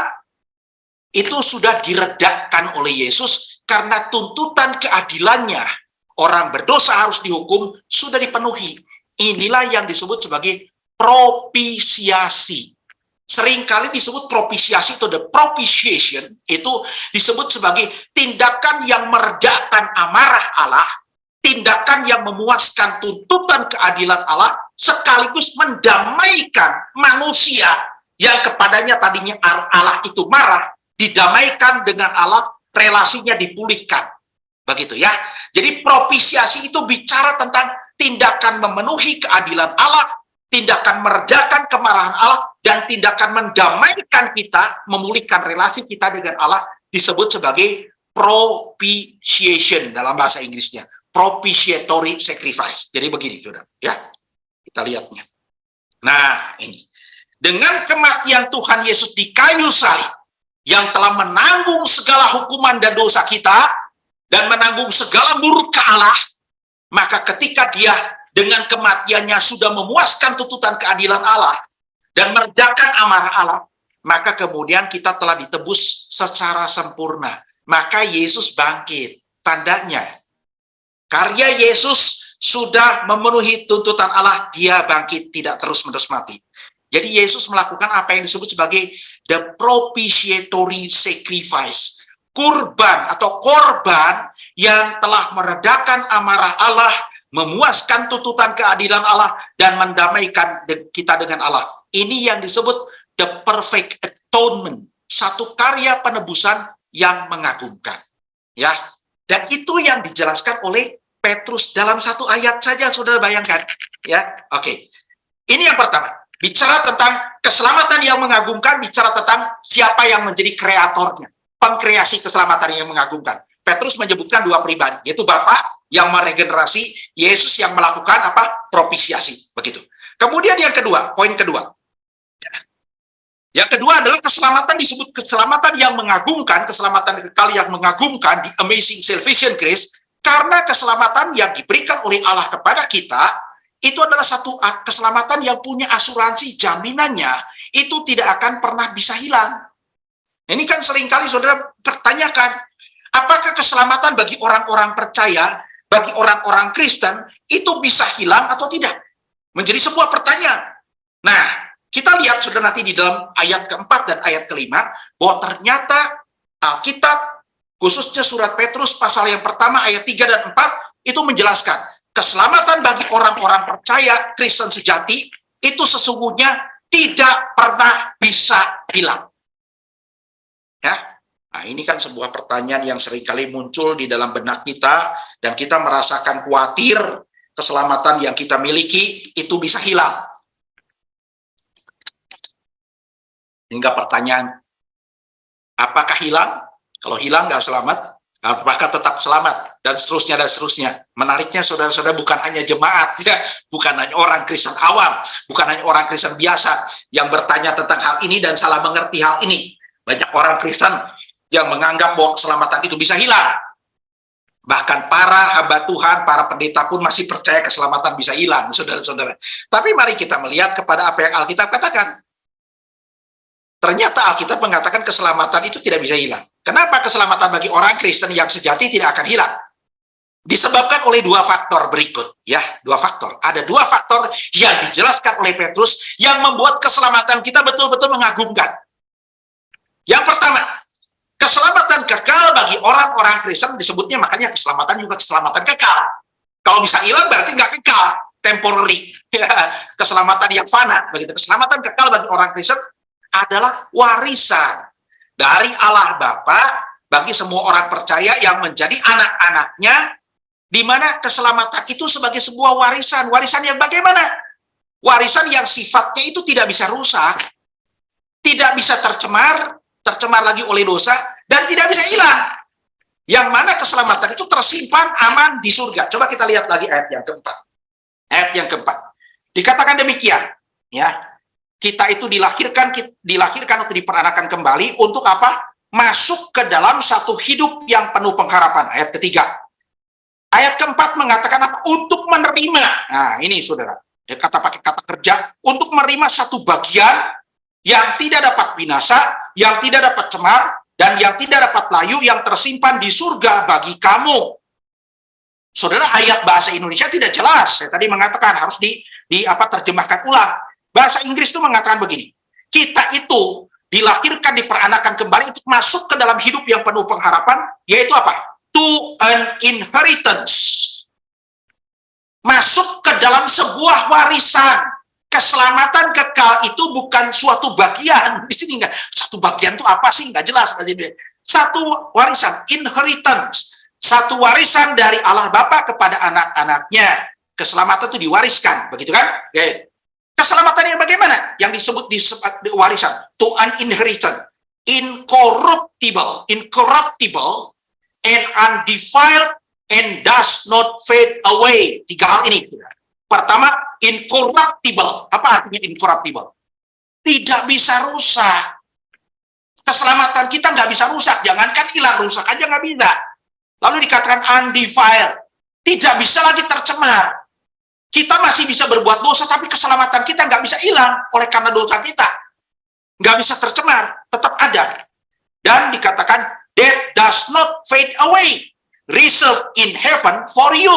itu sudah diredakan oleh Yesus karena tuntutan keadilannya. Orang berdosa harus dihukum, sudah dipenuhi. Inilah yang disebut sebagai propisiasi. Seringkali disebut propisiasi, itu the propitiation, itu disebut sebagai tindakan yang meredakan amarah Allah, tindakan yang memuaskan tuntutan keadilan Allah, sekaligus mendamaikan manusia yang kepadanya tadinya Allah itu marah, didamaikan dengan Allah, relasinya dipulihkan. Begitu ya. Jadi propisiasi itu bicara tentang tindakan memenuhi keadilan Allah, tindakan meredakan kemarahan Allah, dan tindakan mendamaikan kita, memulihkan relasi kita dengan Allah, disebut sebagai propitiation dalam bahasa Inggrisnya. Propitiatory sacrifice. Jadi begini, saudara. Ya, kita lihatnya. Nah, ini. Dengan kematian Tuhan Yesus di kayu salib, yang telah menanggung segala hukuman dan dosa kita, dan menanggung segala murka Allah, maka ketika dia dengan kematiannya sudah memuaskan tuntutan keadilan Allah dan meredakan amarah Allah, maka kemudian kita telah ditebus secara sempurna. Maka Yesus bangkit. Tandanya, karya Yesus sudah memenuhi tuntutan Allah, dia bangkit, tidak terus-menerus mati. Jadi Yesus melakukan apa yang disebut sebagai the propitiatory sacrifice. Kurban atau korban yang telah meredakan amarah Allah, memuaskan tuntutan keadilan Allah, dan mendamaikan kita dengan Allah. Ini yang disebut the perfect atonement, satu karya penebusan yang mengagumkan. Ya, dan itu yang dijelaskan oleh Petrus dalam satu ayat saja, saudara bayangkan. Ya, oke. Ini yang pertama, bicara tentang keselamatan yang mengagumkan, bicara tentang siapa yang menjadi kreatornya, pengkreasi keselamatan yang mengagumkan. Petrus menyebutkan dua pribadi, yaitu Bapa yang meregenerasi, Yesus yang melakukan apa? Propisiasi, begitu. Kemudian yang kedua, poin kedua. Yang kedua adalah keselamatan disebut keselamatan yang mengagumkan, keselamatan kekal yang mengagumkan, the amazing salvation grace, karena keselamatan yang diberikan oleh Allah kepada kita, itu adalah satu keselamatan yang punya asuransi, jaminannya, itu tidak akan pernah bisa hilang. Ini kan seringkali saudara pertanyakan, apakah keselamatan bagi orang-orang percaya, bagi orang-orang Kristen, itu bisa hilang atau tidak? Menjadi sebuah pertanyaan. Nah, kita lihat saudara nanti di dalam ayat keempat dan ayat kelima, bahwa ternyata Alkitab, khususnya surat Petrus pasal yang pertama ayat 3 dan 4, itu menjelaskan, keselamatan bagi orang-orang percaya, Kristen sejati, itu sesungguhnya tidak pernah bisa hilang. Ya, nah ini kan sebuah pertanyaan yang seringkali muncul di dalam benak kita, dan kita merasakan khawatir keselamatan yang kita miliki itu bisa hilang. Hingga pertanyaan, apakah hilang? Kalau hilang nggak selamat, apakah tetap selamat? Dan seterusnya, dan seterusnya. Menariknya saudara-saudara, bukan hanya jemaat, ya, bukan hanya orang Kristen awam, bukan hanya orang Kristen biasa yang bertanya tentang hal ini dan salah mengerti hal ini. Banyak orang Kristen yang menganggap bahwa keselamatan itu bisa hilang. Bahkan para hamba Tuhan, para pendeta pun masih percaya keselamatan bisa hilang, saudara-saudara. Tapi mari kita melihat kepada apa yang Alkitab katakan. Ternyata Alkitab mengatakan keselamatan itu tidak bisa hilang. Kenapa keselamatan bagi orang Kristen yang sejati tidak akan hilang? Disebabkan oleh dua faktor berikut. Ya, dua faktor. Ada dua faktor yang dijelaskan oleh Petrus yang membuat keselamatan kita betul-betul mengagumkan. Yang pertama, keselamatan kekal bagi orang-orang Kristen, disebutnya makanya keselamatan juga keselamatan kekal. Kalau bisa hilang berarti nggak kekal, temporary. keselamatan yang fana, begitu. Keselamatan kekal bagi orang Kristen adalah warisan dari Allah Bapa bagi semua orang percaya yang menjadi anak-anaknya, di mana keselamatan itu sebagai sebuah warisan. Warisan yang bagaimana? Warisan yang sifatnya itu tidak bisa rusak, tidak bisa tercemar lagi oleh dosa, dan tidak bisa hilang. Yang mana keselamatan itu tersimpan aman di surga. Coba kita lihat lagi ayat yang keempat. Ayat yang keempat. Dikatakan demikian, ya. Kita itu dilahirkan atau diperanakan kembali untuk apa? Masuk ke dalam satu hidup yang penuh pengharapan. Ayat ketiga. Ayat keempat mengatakan apa? Untuk menerima. Nah, ini saudara. Pakai kata kerja. Untuk menerima satu bagian yang tidak dapat binasa, yang tidak dapat cemar, dan yang tidak dapat layu, yang tersimpan di surga bagi kamu. Saudara, ayat bahasa Indonesia tidak jelas. Saya tadi mengatakan harus terjemahkan ulang. Bahasa Inggris itu mengatakan begini. Kita itu dilahirkan, diperanakan kembali untuk masuk ke dalam hidup yang penuh pengharapan, yaitu apa? To an inheritance. Masuk ke dalam sebuah warisan. Keselamatan kekal itu bukan suatu bagian. Di sini enggak. Satu bagian itu apa sih? Enggak jelas. Satu warisan, inheritance. Satu warisan dari Allah Bapa kepada anak-anaknya. Keselamatan itu diwariskan, begitu kan? Oke. Keselamatan yang bagaimana? Yang disebut di warisan, to an inheritance, incorruptible, and undefiled, and does not fade away. Tiga hal ini. Pertama, incorruptible. Apa artinya incorruptible? Tidak bisa rusak. Keselamatan kita nggak bisa rusak. Jangankan hilang, rusak aja nggak bisa. Lalu dikatakan undefiled. Tidak bisa lagi tercemar. Kita masih bisa berbuat dosa, tapi keselamatan kita nggak bisa hilang oleh karena dosa kita. Nggak bisa tercemar, tetap ada. Dan dikatakan, that does not fade away. Reserved in heaven for you.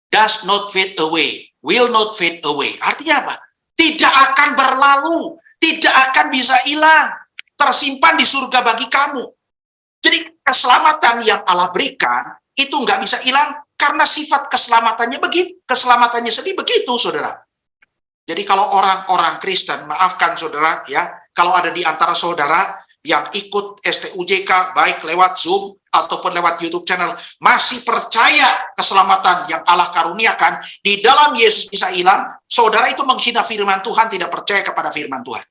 Does not fade away. Will not fade away. Artinya apa? Tidak akan berlalu. Tidak akan bisa hilang. Tersimpan di surga bagi kamu. Jadi keselamatan yang Allah berikan, itu nggak bisa hilang, karena sifat keselamatannya begitu, keselamatannya sendiri begitu, saudara. Jadi kalau orang-orang Kristen, maafkan saudara, ya, kalau ada di antara saudara yang ikut STUJK, baik lewat Zoom ataupun lewat YouTube channel, masih percaya keselamatan yang Allah karuniakan, di dalam Yesus bisa hilang, saudara itu menghina firman Tuhan, tidak percaya kepada firman Tuhan.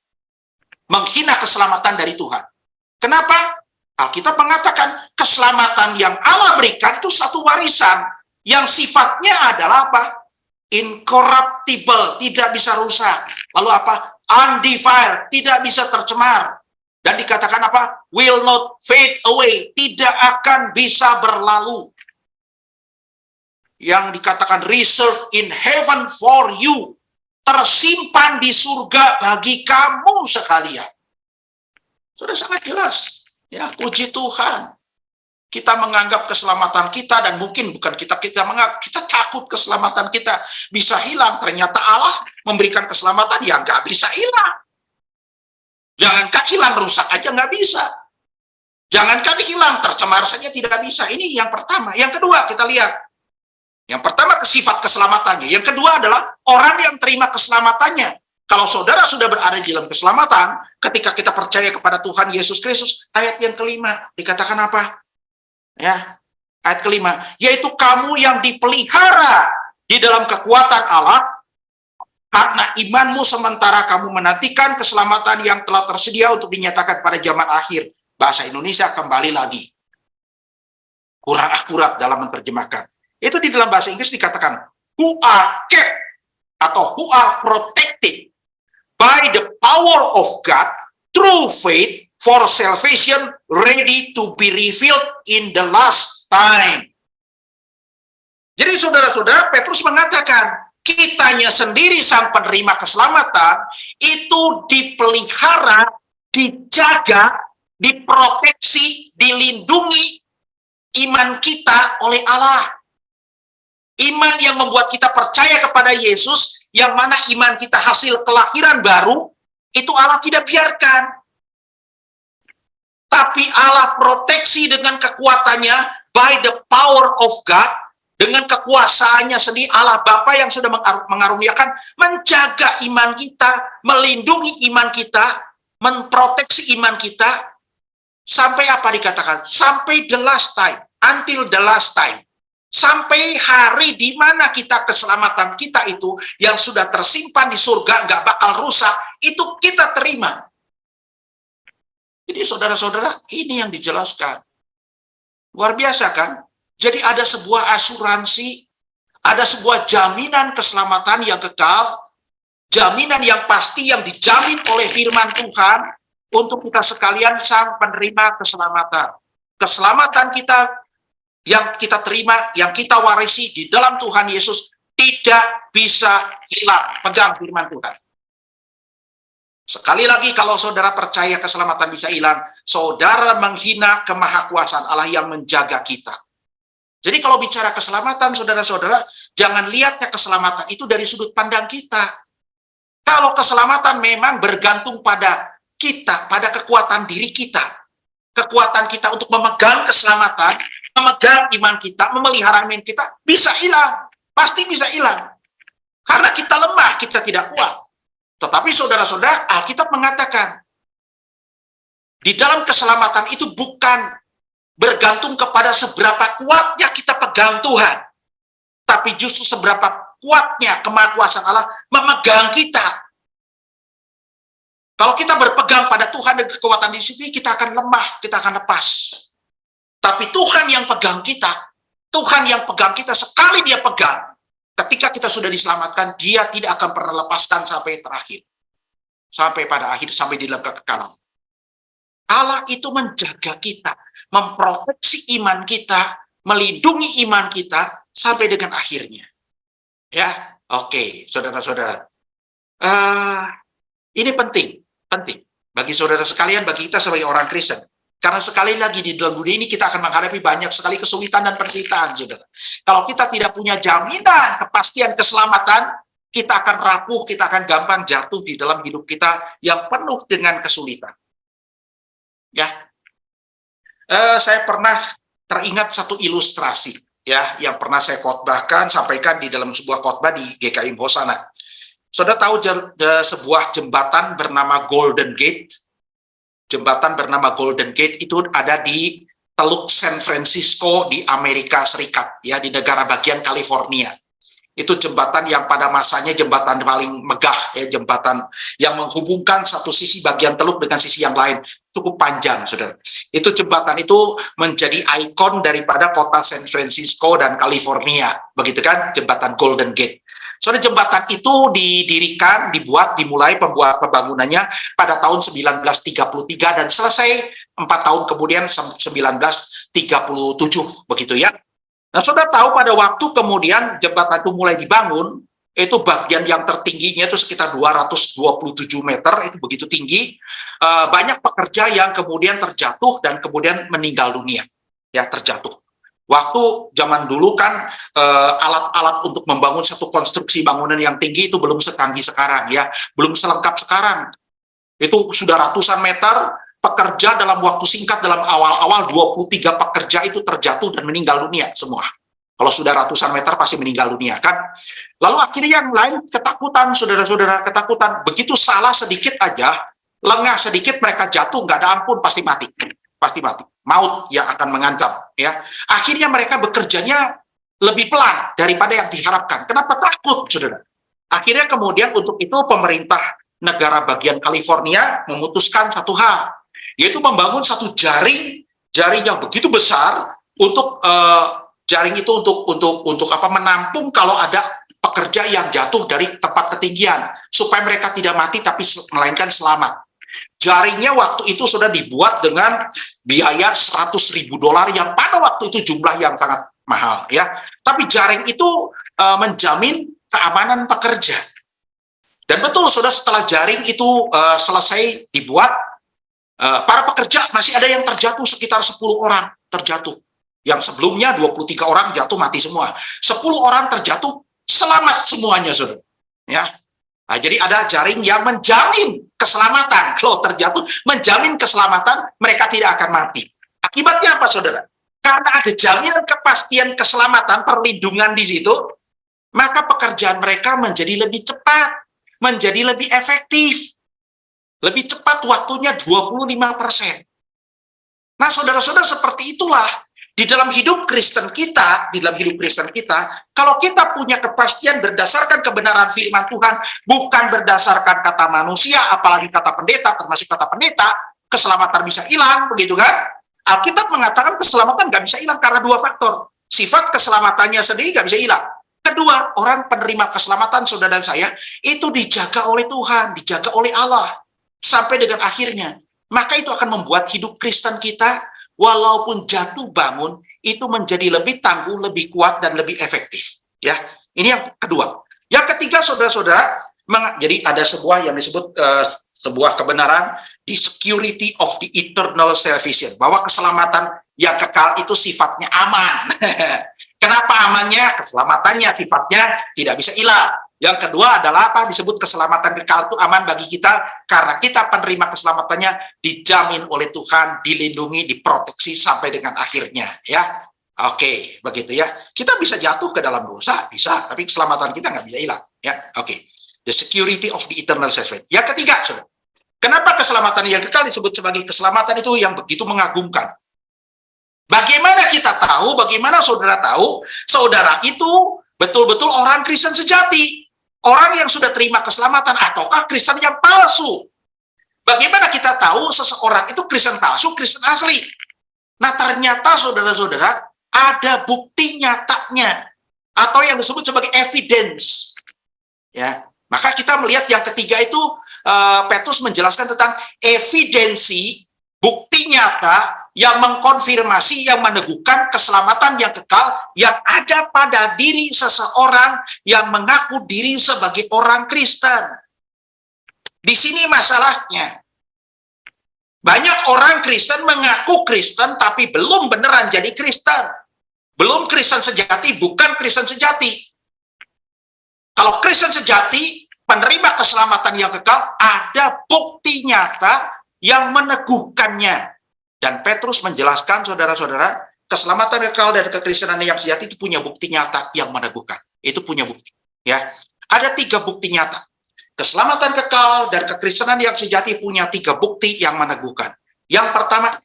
Menghina keselamatan dari Tuhan. Kenapa? Alkitab mengatakan keselamatan yang Allah berikan itu satu warisan yang sifatnya adalah apa? Incorruptible, tidak bisa rusak. Lalu apa? Undefiled, tidak bisa tercemar. Dan dikatakan apa? Will not fade away, tidak akan bisa berlalu. Yang dikatakan reserved in heaven for you, tersimpan di surga bagi kamu sekalian. Sudah sangat jelas. Ya, puji Tuhan. Kita menganggap keselamatan kita, dan mungkin bukan kita menganggap, kita takut keselamatan kita bisa hilang. Ternyata Allah memberikan keselamatan yang nggak bisa hilang. Jangankan hilang, rusak aja nggak bisa. Jangankan hilang, tercemar saja tidak bisa. Ini yang pertama. Yang kedua, kita lihat. Yang pertama, sifat keselamatannya. Yang kedua adalah orang yang terima keselamatannya. Kalau saudara sudah berada di dalam keselamatan, ketika kita percaya kepada Tuhan Yesus Kristus, ayat yang kelima, dikatakan apa? Ya, ayat kelima, yaitu kamu yang dipelihara di dalam kekuatan Allah, karena imanmu sementara kamu menantikan keselamatan yang telah tersedia untuk dinyatakan pada zaman akhir. Bahasa Indonesia kembali lagi kurang akurat dalam menerjemahkan. Itu di dalam bahasa Inggris dikatakan, who are kept atau who are protected by the power of God through faith for salvation ready to be revealed in the last time. Jadi saudara-saudara, Petrus mengatakan, kitanya sendiri sang penerima keselamatan itu dipelihara, dijaga, diproteksi, dilindungi iman kita oleh Allah. Iman yang membuat kita percaya kepada Yesus, yang mana iman kita hasil kelahiran baru, itu Allah tidak biarkan. Tapi Allah proteksi dengan kekuatannya by the power of God, Dengan kekuasaannya sendiri, Allah Bapa yang sudah mengaruniakan, menjaga iman kita, melindungi iman kita, memproteksi iman kita, sampai apa dikatakan? Sampai the last time, until the last time. Sampai hari di mana kita keselamatan kita itu, yang sudah tersimpan di surga, nggak bakal rusak, itu kita terima. Jadi saudara-saudara, ini yang dijelaskan. Luar biasa kan? Jadi ada sebuah asuransi, ada sebuah jaminan keselamatan yang kekal, jaminan yang pasti yang dijamin oleh firman Tuhan untuk kita sekalian sang penerima keselamatan. Keselamatan kita yang kita terima, yang kita warisi di dalam Tuhan Yesus tidak bisa hilang. Pegang firman Tuhan. Sekali lagi, kalau saudara percaya keselamatan bisa hilang, saudara menghina kemahakuasaan Allah yang menjaga kita. Jadi kalau bicara keselamatan, saudara-saudara, jangan lihatnya keselamatan itu dari sudut pandang kita. Kalau keselamatan memang bergantung pada kita, pada kekuatan diri kita. Kekuatan kita untuk memegang keselamatan, memegang iman kita, memelihara iman kita, bisa hilang. Pasti bisa hilang. Karena kita lemah, kita tidak kuat. Tetapi saudara-saudara, Alkitab mengatakan, di dalam keselamatan itu bukan bergantung kepada seberapa kuatnya kita pegang Tuhan, tapi justru seberapa kuatnya kemahakuasaan Allah memegang kita. Kalau kita berpegang pada Tuhan dan kekuatan di sini, kita akan lemah, kita akan lepas. Tapi Tuhan yang pegang kita, Tuhan yang pegang kita, sekali dia pegang, ketika kita sudah diselamatkan, dia tidak akan pernah lepaskan sampai terakhir. Sampai pada akhir, sampai di dalam kekekalan. Allah itu menjaga kita, memproteksi iman kita, melindungi iman kita sampai dengan akhirnya. Ya, oke, saudara-saudara. Ini penting bagi saudara sekalian, bagi kita sebagai orang Kristen. Karena sekali lagi di dalam dunia ini kita akan menghadapi banyak sekali kesulitan dan penderitaan, saudara. Kalau kita tidak punya jaminan kepastian keselamatan, kita akan rapuh, kita akan gampang jatuh di dalam hidup kita yang penuh dengan kesulitan. Ya, saya pernah teringat satu ilustrasi ya yang pernah saya khotbahkan, sampaikan di dalam sebuah khotbah di GKI Hosana. Saudara tahu sebuah jembatan bernama Golden Gate? Jembatan bernama Golden Gate itu ada di Teluk San Francisco di Amerika Serikat, ya, di negara bagian California. Itu jembatan yang pada masanya jembatan paling megah, ya, jembatan yang menghubungkan satu sisi bagian teluk dengan sisi yang lain. Cukup panjang, saudara. Itu jembatan itu menjadi ikon daripada kota San Francisco dan California. Begitu kan, jembatan Golden Gate. Saudara, jembatan itu dimulai pembangunannya pada tahun 1933 dan selesai 4 tahun kemudian 1937, begitu ya. Nah, saudara tahu pada waktu kemudian jembatan itu mulai dibangun, itu bagian yang tertingginya itu sekitar 227 meter, itu begitu tinggi. Banyak pekerja yang kemudian terjatuh dan kemudian meninggal dunia, ya, terjatuh. Waktu zaman dulu kan alat-alat untuk membangun satu konstruksi bangunan yang tinggi itu belum secanggih sekarang, ya, belum selengkap sekarang. Itu sudah ratusan meter. Pekerja dalam waktu singkat, dalam awal-awal 23 pekerja itu terjatuh dan meninggal dunia semua. Kalau sudah ratusan meter pasti meninggal dunia, kan? Lalu akhirnya yang lain ketakutan, saudara-saudara, ketakutan. Begitu salah sedikit aja, lengah sedikit mereka jatuh, nggak ada ampun, pasti mati. Pasti mati. Maut yang akan mengancam, ya. Akhirnya mereka bekerjanya lebih pelan daripada yang diharapkan. Kenapa takut, saudara? Akhirnya kemudian untuk itu pemerintah negara bagian California memutuskan satu hal, yaitu membangun satu jaring yang begitu besar untuk jaring itu untuk menampung kalau ada pekerja yang jatuh dari tempat ketinggian supaya mereka tidak mati tapi melainkan selamat. Jaringnya waktu itu sudah dibuat dengan biaya $100.000 yang pada waktu itu jumlah yang sangat mahal, ya. Tapi jaring itu menjamin keamanan pekerja. Dan betul, saudara, setelah jaring itu selesai dibuat, para pekerja masih ada yang terjatuh, sekitar 10 orang terjatuh. Yang sebelumnya 23 orang jatuh mati semua. 10 orang terjatuh selamat semuanya, saudara. Ya. Nah, jadi ada jaring yang menjamin keselamatan. Kalau terjatuh, menjamin keselamatan, mereka tidak akan mati. Akibatnya apa, saudara? Karena ada jaminan kepastian keselamatan, perlindungan di situ, maka pekerjaan mereka menjadi lebih cepat, menjadi lebih efektif. Lebih cepat waktunya 25%. Nah, saudara-saudara, seperti itulah di dalam hidup Kristen kita, kalau kita punya kepastian berdasarkan kebenaran firman Tuhan, bukan berdasarkan kata manusia, apalagi kata pendeta, termasuk kata pendeta, keselamatan bisa hilang, begitu kan? Alkitab mengatakan keselamatan nggak bisa hilang karena dua faktor. Sifat keselamatannya sendiri nggak bisa hilang. Kedua, orang penerima keselamatan, saudara dan saya, itu dijaga oleh Tuhan, dijaga oleh Allah, sampai dengan akhirnya. Maka itu akan membuat hidup Kristen kita, walaupun jatuh bangun, itu menjadi lebih tangguh, lebih kuat, dan lebih efektif. Ya, ini yang kedua. Yang ketiga, saudara-saudara, jadi ada sebuah yang disebut sebuah kebenaran, the security of the eternal salvation, bahwa keselamatan yang kekal itu sifatnya aman. Kenapa amannya? Keselamatannya sifatnya tidak bisa hilang. Yang kedua adalah apa? Disebut keselamatan kekal itu aman bagi kita karena kita penerima keselamatannya dijamin oleh Tuhan, dilindungi, diproteksi sampai dengan akhirnya, ya. Oke, begitu ya. Kita bisa jatuh ke dalam dosa, bisa, tapi keselamatan kita nggak bisa hilang, ya. Oke. The security of the eternal salvation. Yang ketiga, saudara. Kenapa keselamatan yang kekal disebut sebagai keselamatan itu yang begitu mengagumkan? Bagaimana kita tahu, bagaimana saudara tahu, saudara itu betul-betul orang Kristen sejati, orang yang sudah terima keselamatan, ataukah Kristen yang palsu? Bagaimana kita tahu seseorang itu Kristen palsu, Kristen asli? Nah, ternyata saudara-saudara, ada bukti nyatanya, atau yang disebut sebagai evidence. Ya, maka kita melihat yang ketiga itu, Petrus menjelaskan tentang evidensi, bukti nyata, yang mengkonfirmasi, yang meneguhkan keselamatan yang kekal yang ada pada diri seseorang yang mengaku diri sebagai orang Kristen. Di sini masalahnya. Banyak orang Kristen mengaku Kristen tapi belum beneran jadi Kristen. Belum Kristen sejati, bukan Kristen sejati. Kalau Kristen sejati, penerima keselamatan yang kekal, ada bukti nyata yang meneguhkannya. Dan Petrus menjelaskan, saudara-saudara, keselamatan kekal dan kekristenan yang sejati itu punya bukti nyata yang meneguhkan. Itu punya bukti. Ya, ada 3 bukti nyata. Keselamatan kekal dan kekristenan yang sejati punya 3 bukti yang meneguhkan. Yang pertama,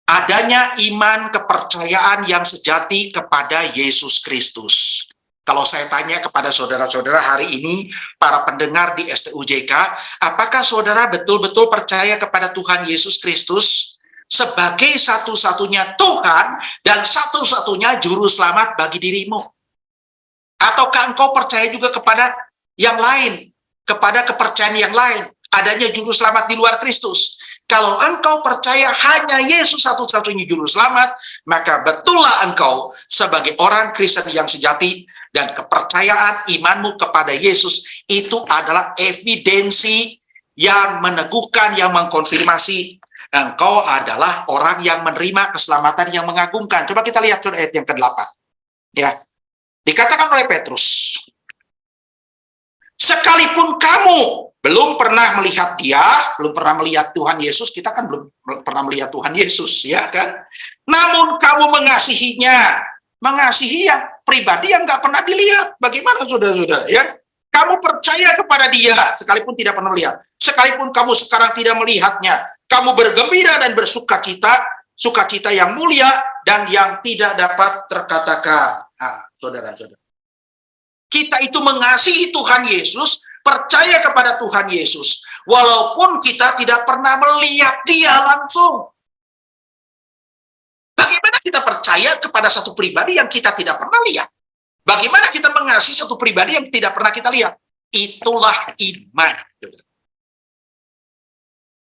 adanya iman kepercayaan yang sejati kepada Yesus Kristus. Kalau saya tanya kepada saudara-saudara hari ini, para pendengar di STUJK, apakah saudara betul-betul percaya kepada Tuhan Yesus Kristus sebagai satu-satunya Tuhan dan satu-satunya juru selamat bagi dirimu? Ataukah engkau percaya juga kepada yang lain, kepada kepercayaan yang lain, adanya juru selamat di luar Kristus? Kalau engkau percaya hanya Yesus satu-satunya juru selamat, maka betullah engkau sebagai orang Kristen yang sejati, dan kepercayaan imanmu kepada Yesus itu adalah evidensi yang meneguhkan, yang mengkonfirmasi engkau adalah orang yang menerima keselamatan yang mengagumkan. Coba kita lihat ayat yang ke-8. Ya. Dikatakan oleh Petrus, sekalipun kamu belum pernah melihat dia, belum pernah melihat Tuhan Yesus, kita kan belum pernah melihat Tuhan Yesus, ya kan? Namun kamu mengasihinya, mengasihi yang pribadi yang nggak pernah dilihat. Bagaimana saudara-saudara, ya? Kamu percaya kepada dia sekalipun tidak pernah melihat. Sekalipun kamu sekarang tidak melihatnya, kamu bergembira dan bersukacita, sukacita yang mulia dan yang tidak dapat terkatakan. Nah, saudara-saudara, kita itu mengasihi Tuhan Yesus, percaya kepada Tuhan Yesus, walaupun kita tidak pernah melihat dia langsung. Bagaimana kita percaya kepada satu pribadi yang kita tidak pernah lihat? Bagaimana kita mengasihi satu pribadi yang tidak pernah kita lihat? Itulah iman.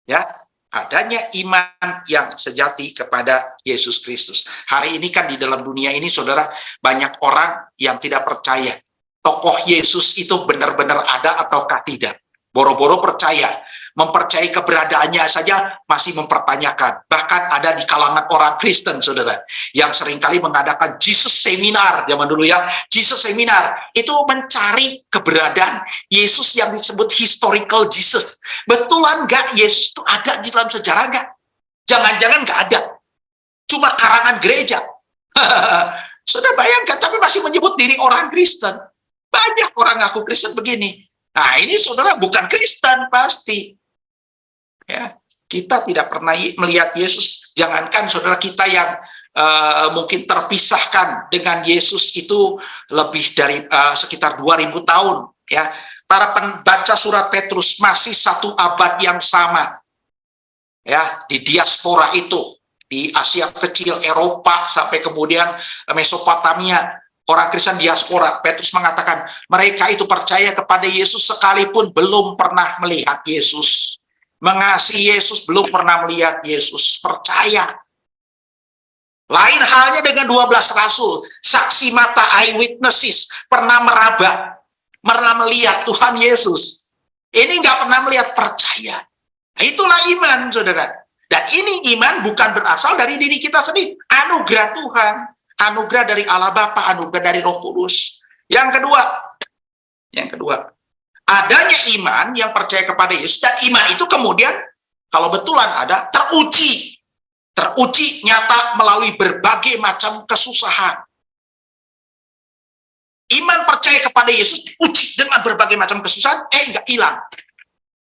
Ya, adanya iman yang sejati kepada Yesus Kristus. Hari ini kan di dalam dunia ini, saudara, banyak orang yang tidak percaya tokoh Yesus itu benar-benar ada ataukah tidak. Boro-boro percaya, mempercayai keberadaannya saja masih mempertanyakan. Bahkan ada di kalangan orang Kristen, saudara, yang seringkali mengadakan Jesus Seminar, zaman dulu ya, Jesus Seminar, itu mencari keberadaan Yesus yang disebut historical Jesus. Betulan nggak Yesus itu ada di dalam sejarah nggak? Jangan-jangan nggak ada. cuma karangan gereja. Sudah bayangkan, tapi masih menyebut diri orang Kristen. Banyak orang ngaku Kristen begini. Nah, ini saudara bukan Kristen pasti. Ya, kita tidak pernah melihat Yesus. Jangankan saudara kita yang mungkin terpisahkan dengan Yesus itu lebih dari sekitar 2000 tahun. Ya, para pembaca surat Petrus masih satu abad yang sama. Ya, di diaspora itu, di Asia Kecil, Eropa, sampai kemudian Mesopotamia, orang Kristen diaspora. Petrus mengatakan, mereka itu percaya kepada Yesus sekalipun belum pernah melihat Yesus. Mengasihi Yesus, belum pernah melihat Yesus. Percaya. Lain halnya dengan 12 rasul. Saksi mata, eyewitnesses, pernah meraba, pernah melihat Tuhan Yesus. Ini nggak pernah melihat, percaya. Nah, itulah iman, saudara. Dan ini iman bukan berasal dari diri kita sendiri. Anugerah Tuhan. Anugerah dari Allah Bapa, anugerah dari Roh Kudus. Yang kedua, adanya iman yang percaya kepada Yesus, dan iman itu kemudian, kalau betulan ada, teruji nyata melalui berbagai macam kesusahan. Iman percaya kepada Yesus diuji dengan berbagai macam kesusahan, nggak hilang.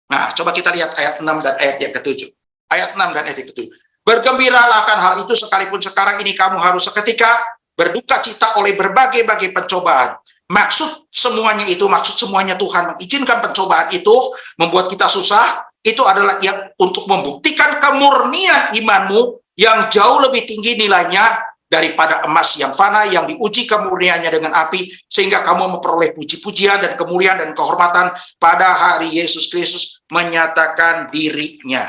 Nah, coba kita lihat ayat 6 dan ayat yang ke-7. Ayat 6 dan ayat yang ke-7. Bergembiralah akan hal itu, sekalipun sekarang ini kamu harus seketika berduka cita oleh berbagai-bagai pencobaan. Maksud semuanya Tuhan mengizinkan pencobaan itu, membuat kita susah, itu adalah yang untuk membuktikan kemurnian imanmu yang jauh lebih tinggi nilainya daripada emas yang fana, yang diuji kemurniannya dengan api, sehingga kamu memperoleh puji-pujian dan kemuliaan dan kehormatan pada hari Yesus Kristus menyatakan dirinya.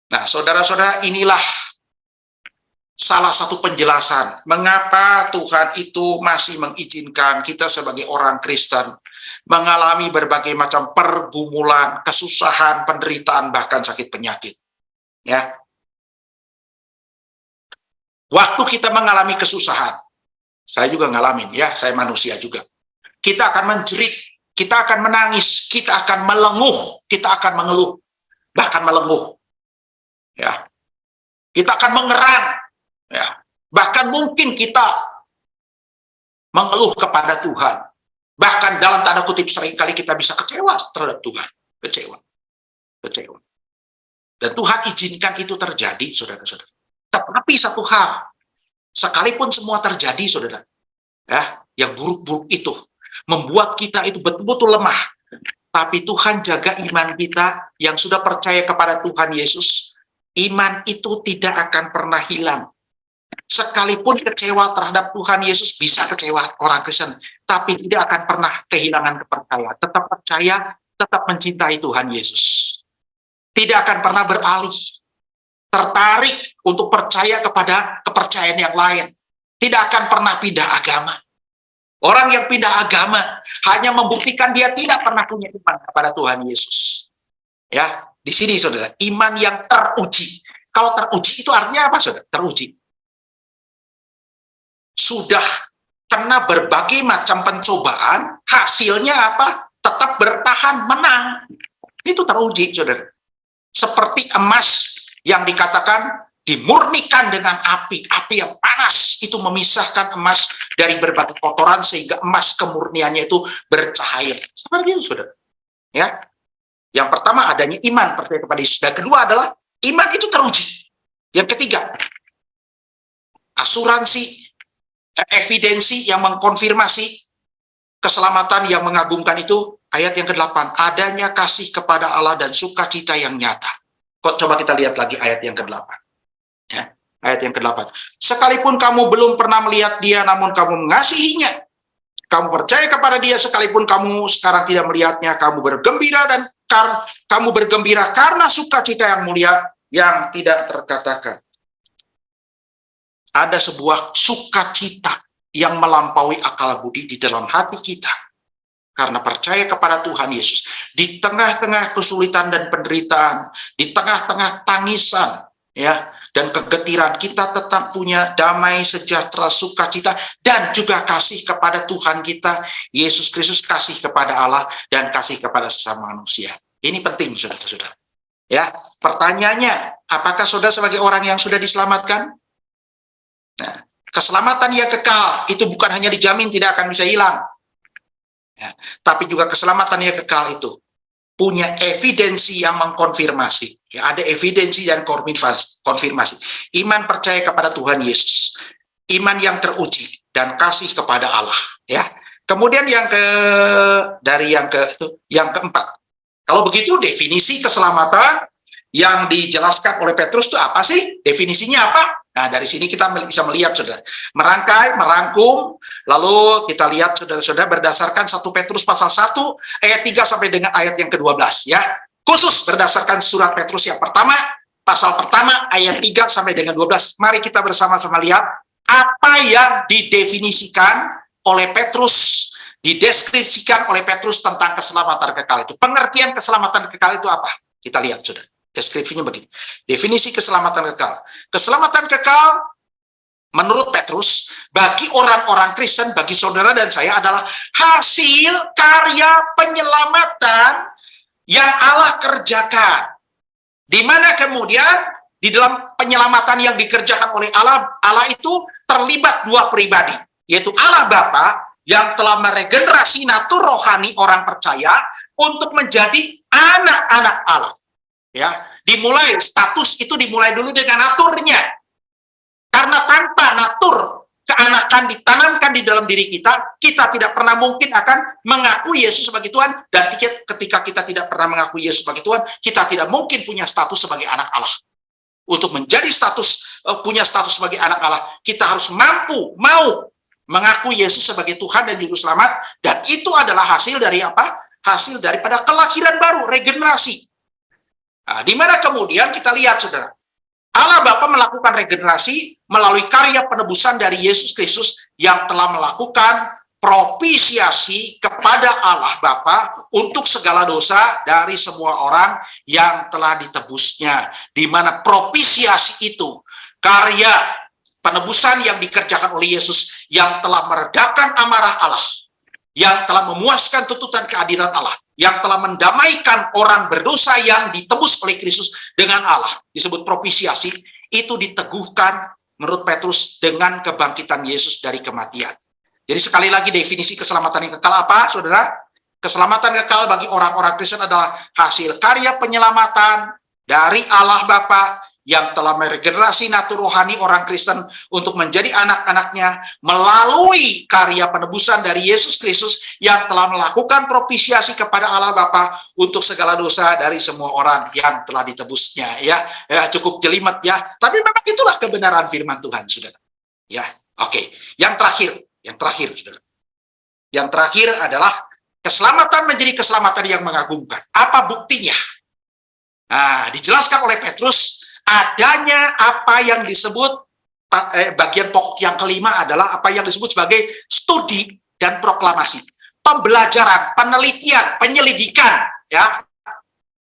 Nah, saudara-saudara, inilah salah satu penjelasan mengapa Tuhan itu masih mengizinkan kita sebagai orang Kristen mengalami berbagai macam pergumulan, kesusahan, penderitaan, bahkan sakit penyakit. Ya. Waktu kita mengalami kesusahan, saya juga ngalamin, ya, saya manusia juga. Kita akan menjerit, kita akan menangis, kita akan melenguh, kita akan mengeluh, bahkan melenguh. Ya. Kita akan mengerang, ya. Bahkan mungkin kita mengeluh kepada Tuhan. Bahkan dalam tanda kutip seringkali kita bisa kecewa terhadap Tuhan. Kecewa. Dan Tuhan izinkan itu terjadi, saudara-saudara. Tetapi satu hal, sekalipun semua terjadi, saudara, ya, yang buruk-buruk itu membuat kita itu betul-betul lemah. Tapi Tuhan jaga iman kita yang sudah percaya kepada Tuhan Yesus. Iman itu tidak akan pernah hilang. Sekalipun kecewa terhadap Tuhan Yesus, bisa kecewa orang Kristen, tapi tidak akan pernah kehilangan kepercayaan. Tetap percaya, tetap mencintai Tuhan Yesus. Tidak akan pernah beralih, tertarik untuk percaya kepada kepercayaan yang lain. Tidak akan pernah pindah agama. Orang yang pindah agama hanya membuktikan dia tidak pernah punya iman kepada Tuhan Yesus. Ya, di sini saudara, iman yang teruji. Kalau teruji itu artinya apa, saudara? Teruji. Sudah kena berbagai macam pencobaan, hasilnya apa? Tetap bertahan, menang. Itu teruji, saudara. Seperti emas yang dikatakan dimurnikan dengan api yang panas, itu memisahkan emas dari berbagai kotoran sehingga emas kemurniannya itu bercahaya. Seperti itu, saudara. Ya. Yang pertama adanya iman percaya kepada Yesus. Dan kedua adalah iman itu teruji. Yang ketiga, asuransi, evidensi yang mengkonfirmasi keselamatan yang mengagumkan itu, ayat yang ke-8, adanya kasih kepada Allah dan sukacita yang nyata. Coba kita lihat lagi ayat yang ke-8. Ya, ayat yang ke-8. Sekalipun kamu belum pernah melihat dia, namun kamu mengasihinya. Kamu percaya kepada dia sekalipun kamu sekarang tidak melihatnya. Kamu bergembira karena sukacita yang mulia yang tidak terkatakan. Ada sebuah sukacita yang melampaui akal budi di dalam hati kita. Karena percaya kepada Tuhan Yesus. Di tengah-tengah kesulitan dan penderitaan, di tengah-tengah tangisan, ya, dan kegetiran, kita tetap punya damai, sejahtera, sukacita, dan juga kasih kepada Tuhan kita, Yesus Kristus, kasih kepada Allah, dan kasih kepada sesama manusia. Ini penting, saudara-saudara. Ya, pertanyaannya, apakah saudara sebagai orang yang sudah diselamatkan? Nah, keselamatan yang kekal itu bukan hanya dijamin tidak akan bisa hilang, ya, tapi juga keselamatan yang kekal itu punya evidensi yang mengkonfirmasi. Ya, ada evidensi dan konfirmasi. Iman percaya kepada Tuhan Yesus, iman yang teruji dan kasih kepada Allah. Ya. Kemudian yang keempat. Kalau begitu definisi keselamatan yang dijelaskan oleh Petrus itu apa sih? Definisinya apa? Nah, dari sini kita bisa melihat, saudara. Merangkai, merangkum, lalu kita lihat, saudara-saudara, berdasarkan 1 Petrus pasal 1, ayat 3 sampai dengan ayat yang ke-12, ya. Khusus berdasarkan surat Petrus yang pertama, pasal pertama, ayat 3 sampai dengan 12. Mari kita bersama-sama lihat apa yang didefinisikan oleh Petrus, dideskripsikan oleh Petrus tentang keselamatan kekal itu. Pengertian keselamatan kekal itu apa? Kita lihat, saudara. Deskripsinya begini. Definisi keselamatan kekal. Keselamatan kekal menurut Petrus bagi orang-orang Kristen, bagi saudara dan saya adalah hasil karya penyelamatan yang Allah kerjakan. Di mana kemudian di dalam penyelamatan yang dikerjakan oleh Allah, Allah itu terlibat dua pribadi, yaitu Allah Bapa yang telah meregenerasi natur rohani orang percaya untuk menjadi anak-anak Allah. Ya, dimulai status itu dimulai dulu dengan naturnya. Karena tanpa natur keanakan ditanamkan di dalam diri kita, kita tidak pernah mungkin akan mengakui Yesus sebagai Tuhan, dan ketika kita tidak pernah mengakui Yesus sebagai Tuhan, kita tidak mungkin punya status sebagai anak Allah. Untuk menjadi punya status sebagai anak Allah, kita harus mau mengakui Yesus sebagai Tuhan dan Juru Selamat, dan itu adalah hasil dari apa? Hasil daripada kelahiran baru, regenerasi. Nah, di mana kemudian kita lihat, saudara, Allah Bapa melakukan regenerasi melalui karya penebusan dari Yesus Kristus yang telah melakukan propisiasi kepada Allah Bapa untuk segala dosa dari semua orang yang telah ditebusnya. Di mana propisiasi itu karya penebusan yang dikerjakan oleh Yesus yang telah meredakan amarah Allah, yang telah memuaskan tuntutan keadilan Allah, yang telah mendamaikan orang berdosa yang ditebus oleh Kristus dengan Allah, disebut propisiasi, itu diteguhkan menurut Petrus dengan kebangkitan Yesus dari kematian. Jadi sekali lagi definisi keselamatan yang kekal apa, saudara? Keselamatan kekal bagi orang-orang Kristen adalah hasil karya penyelamatan dari Allah Bapa yang telah meregenerasi natur rohani orang Kristen untuk menjadi anak-anaknya melalui karya penebusan dari Yesus Kristus yang telah melakukan propisiasi kepada Allah Bapa untuk segala dosa dari semua orang yang telah ditebusnya. Ya, cukup jelimet ya. Tapi memang itulah kebenaran firman Tuhan, saudara. Ya, oke. Yang terakhir, saudara. Yang terakhir adalah keselamatan menjadi keselamatan yang mengagumkan. Apa buktinya? Nah, dijelaskan oleh Petrus, adanya apa yang disebut bagian pokok yang kelima adalah apa yang disebut sebagai studi dan proklamasi, pembelajaran, penelitian, penyelidikan, ya,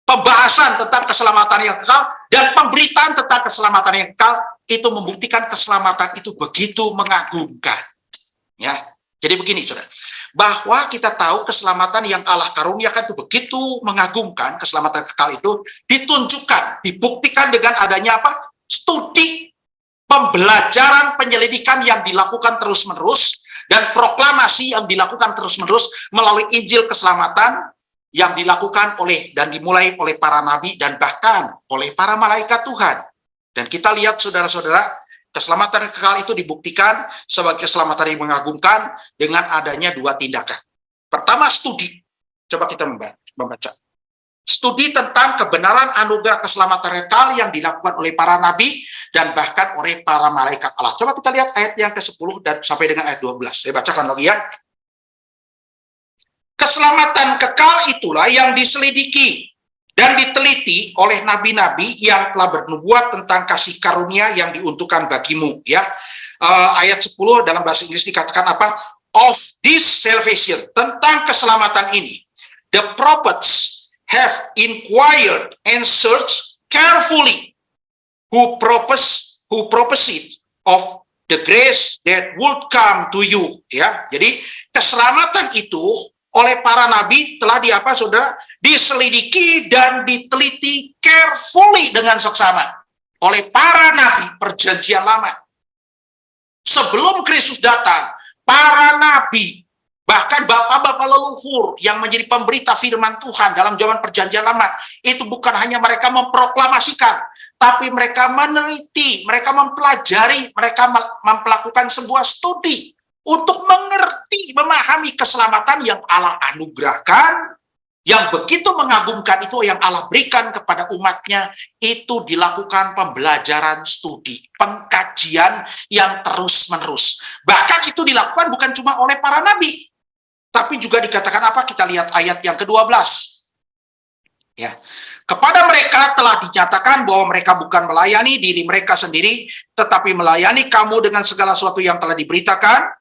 pembahasan tentang keselamatan yang kekal dan pemberitaan tentang keselamatan yang kekal itu membuktikan keselamatan itu begitu mengagumkan. Ya, jadi begini, saudara, bahwa kita tahu keselamatan yang Allah karuniakan itu begitu mengagumkan, keselamatan kekal itu ditunjukkan, dibuktikan dengan adanya apa? Studi, pembelajaran, penyelidikan yang dilakukan terus-menerus, dan proklamasi yang dilakukan terus-menerus melalui Injil keselamatan yang dilakukan oleh dan dimulai oleh para nabi dan bahkan oleh para malaikat Tuhan. Dan kita lihat, saudara-saudara, keselamatan kekal itu dibuktikan sebagai keselamatan yang mengagumkan dengan adanya dua tindakan. Pertama, studi. Coba kita membaca. Studi tentang kebenaran anugerah keselamatan kekal yang dilakukan oleh para nabi dan bahkan oleh para malaikat Allah. Coba kita lihat ayat yang ke-10 dan sampai dengan ayat 12. Saya bacakan lagi ya. Keselamatan kekal itulah yang diselidiki dan diteliti oleh nabi-nabi yang telah bernubuat tentang kasih karunia yang diuntukkan bagimu. Ya, ayat 10 dalam bahasa Inggris dikatakan apa? Of this salvation, tentang keselamatan ini, the prophets have inquired and searched carefully, who prophesied of the grace that would come to you. Ya, jadi keselamatan itu oleh para nabi telah saudara, diselidiki dan diteliti carefully dengan seksama oleh para nabi perjanjian lama. Sebelum Kristus datang, para nabi, bahkan bapak-bapak leluhur yang menjadi pemberita firman Tuhan dalam zaman perjanjian lama, itu bukan hanya mereka memproklamasikan, tapi mereka meneliti, mereka mempelajari, mereka melakukan sebuah studi untuk mengerti, memahami keselamatan yang Allah anugerahkan, yang begitu mengagumkan itu yang Allah berikan kepada umatnya. Itu dilakukan pembelajaran studi, pengkajian yang terus-menerus. Bahkan itu dilakukan bukan cuma oleh para nabi, tapi juga dikatakan apa? Kita lihat ayat yang ke-12. Ya. Kepada mereka telah dinyatakan bahwa mereka bukan melayani diri mereka sendiri, tetapi melayani kamu dengan segala sesuatu yang telah diberitakan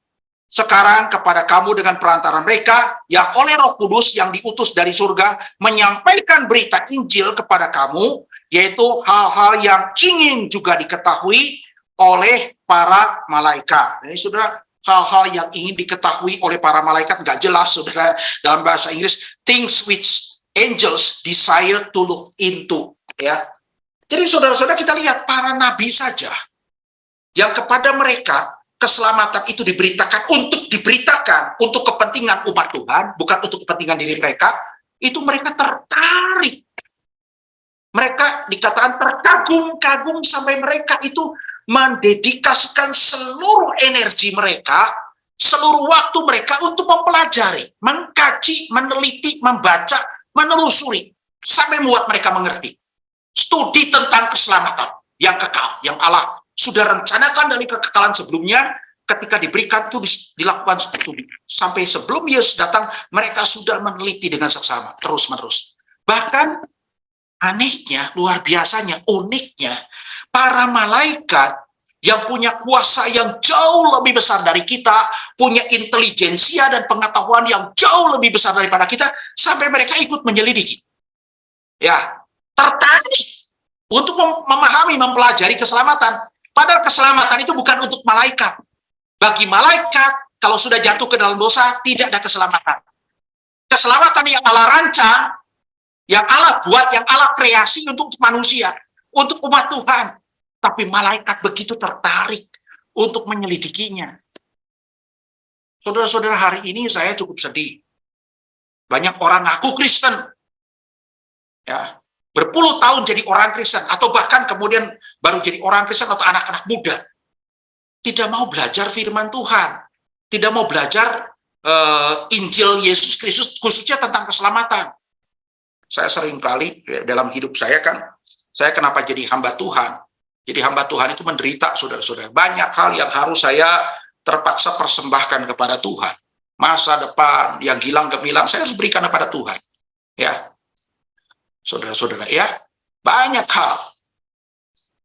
sekarang kepada kamu dengan perantaran mereka yang oleh Roh Kudus yang diutus dari surga menyampaikan berita Injil kepada kamu, yaitu hal-hal yang ingin juga diketahui oleh para malaikat. Jadi saudara, hal-hal yang ingin diketahui oleh para malaikat nggak jelas, saudara, dalam bahasa Inggris, things which angels desire to look into. Ya, jadi saudara-saudara, kita lihat para nabi saja yang kepada mereka keselamatan itu diberitakan untuk kepentingan umat Tuhan, bukan untuk kepentingan diri mereka. Itu mereka tertarik. Mereka dikatakan terkagum-kagum sampai mereka itu mendedikasikan seluruh energi mereka, seluruh waktu mereka untuk mempelajari, mengkaji, meneliti, membaca, menelusuri, sampai membuat mereka mengerti. Studi tentang keselamatan yang kekal, yang Allah sudah rencanakan dari kekekalan sebelumnya. Ketika diberikan itu dilakukan studi. Sampai sebelum Yesus datang, mereka sudah meneliti dengan seksama, terus-menerus. Bahkan anehnya, luar biasanya, uniknya, para malaikat yang punya kuasa yang jauh lebih besar dari kita, punya intelijensia dan pengetahuan yang jauh lebih besar daripada kita, sampai mereka ikut menyelidiki. Ya, tertarik untuk memahami, mempelajari keselamatan. Padahal keselamatan itu bukan untuk malaikat. Bagi malaikat, kalau sudah jatuh ke dalam dosa, tidak ada keselamatan. Keselamatan yang Allah rancang, yang Allah buat, yang Allah kreasi untuk manusia, untuk umat Tuhan. Tapi malaikat begitu tertarik untuk menyelidikinya. Saudara-saudara, hari ini saya cukup sedih. Banyak orang ngaku Kristen. Ya, berpuluh tahun jadi orang Kristen, atau bahkan kemudian baru jadi orang Kristen atau anak-anak muda. Tidak mau belajar firman Tuhan. Tidak mau belajar Injil Yesus Kristus, khususnya tentang keselamatan. Saya sering kali dalam hidup saya saya kenapa jadi hamba Tuhan? Jadi hamba Tuhan itu menderita, saudara-saudara. Banyak hal yang harus saya terpaksa persembahkan kepada Tuhan. Masa depan yang gilang gemilang saya harus berikan kepada Tuhan. Ya, saudara-saudara, ya, banyak hal.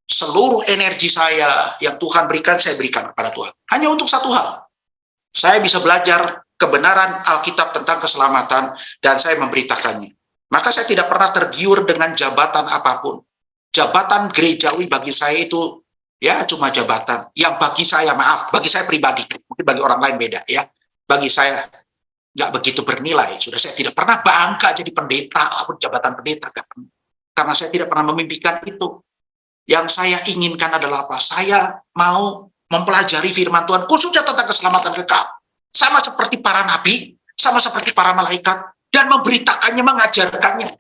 Seluruh energi saya yang Tuhan berikan, saya berikan kepada Tuhan. Hanya untuk satu hal. Saya bisa belajar kebenaran Alkitab tentang keselamatan, dan saya memberitakannya. Maka saya tidak pernah tergiur dengan jabatan apapun. Jabatan gerejawi bagi saya itu, ya, cuma jabatan. Yang bagi saya, bagi saya pribadi. Mungkin bagi orang lain beda, ya. Bagi saya, nggak begitu bernilai. Sudah, saya tidak pernah bangga jadi pendeta, atau jabatan pendeta. Karena saya tidak pernah memimpikan itu. Yang saya inginkan adalah apa? Saya mau mempelajari firman Tuhan, khususnya tentang keselamatan kekal. Sama seperti para nabi, sama seperti para malaikat, dan memberitakannya, mengajarkannya.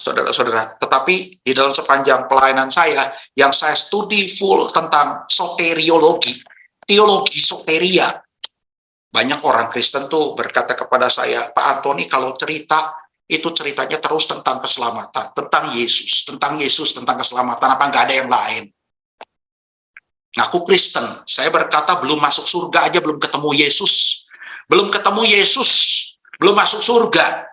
Saudara-saudara, tetapi di dalam sepanjang pelayanan saya, yang saya studi full tentang soteriologi, teologi soteria. Banyak orang Kristen tuh berkata kepada saya, Pak Antoni, kalau cerita, itu ceritanya terus tentang keselamatan, tentang Yesus, tentang keselamatan, apa nggak ada yang lain? Ngaku Kristen, saya berkata belum masuk surga aja belum ketemu Yesus. Belum ketemu Yesus, belum masuk surga.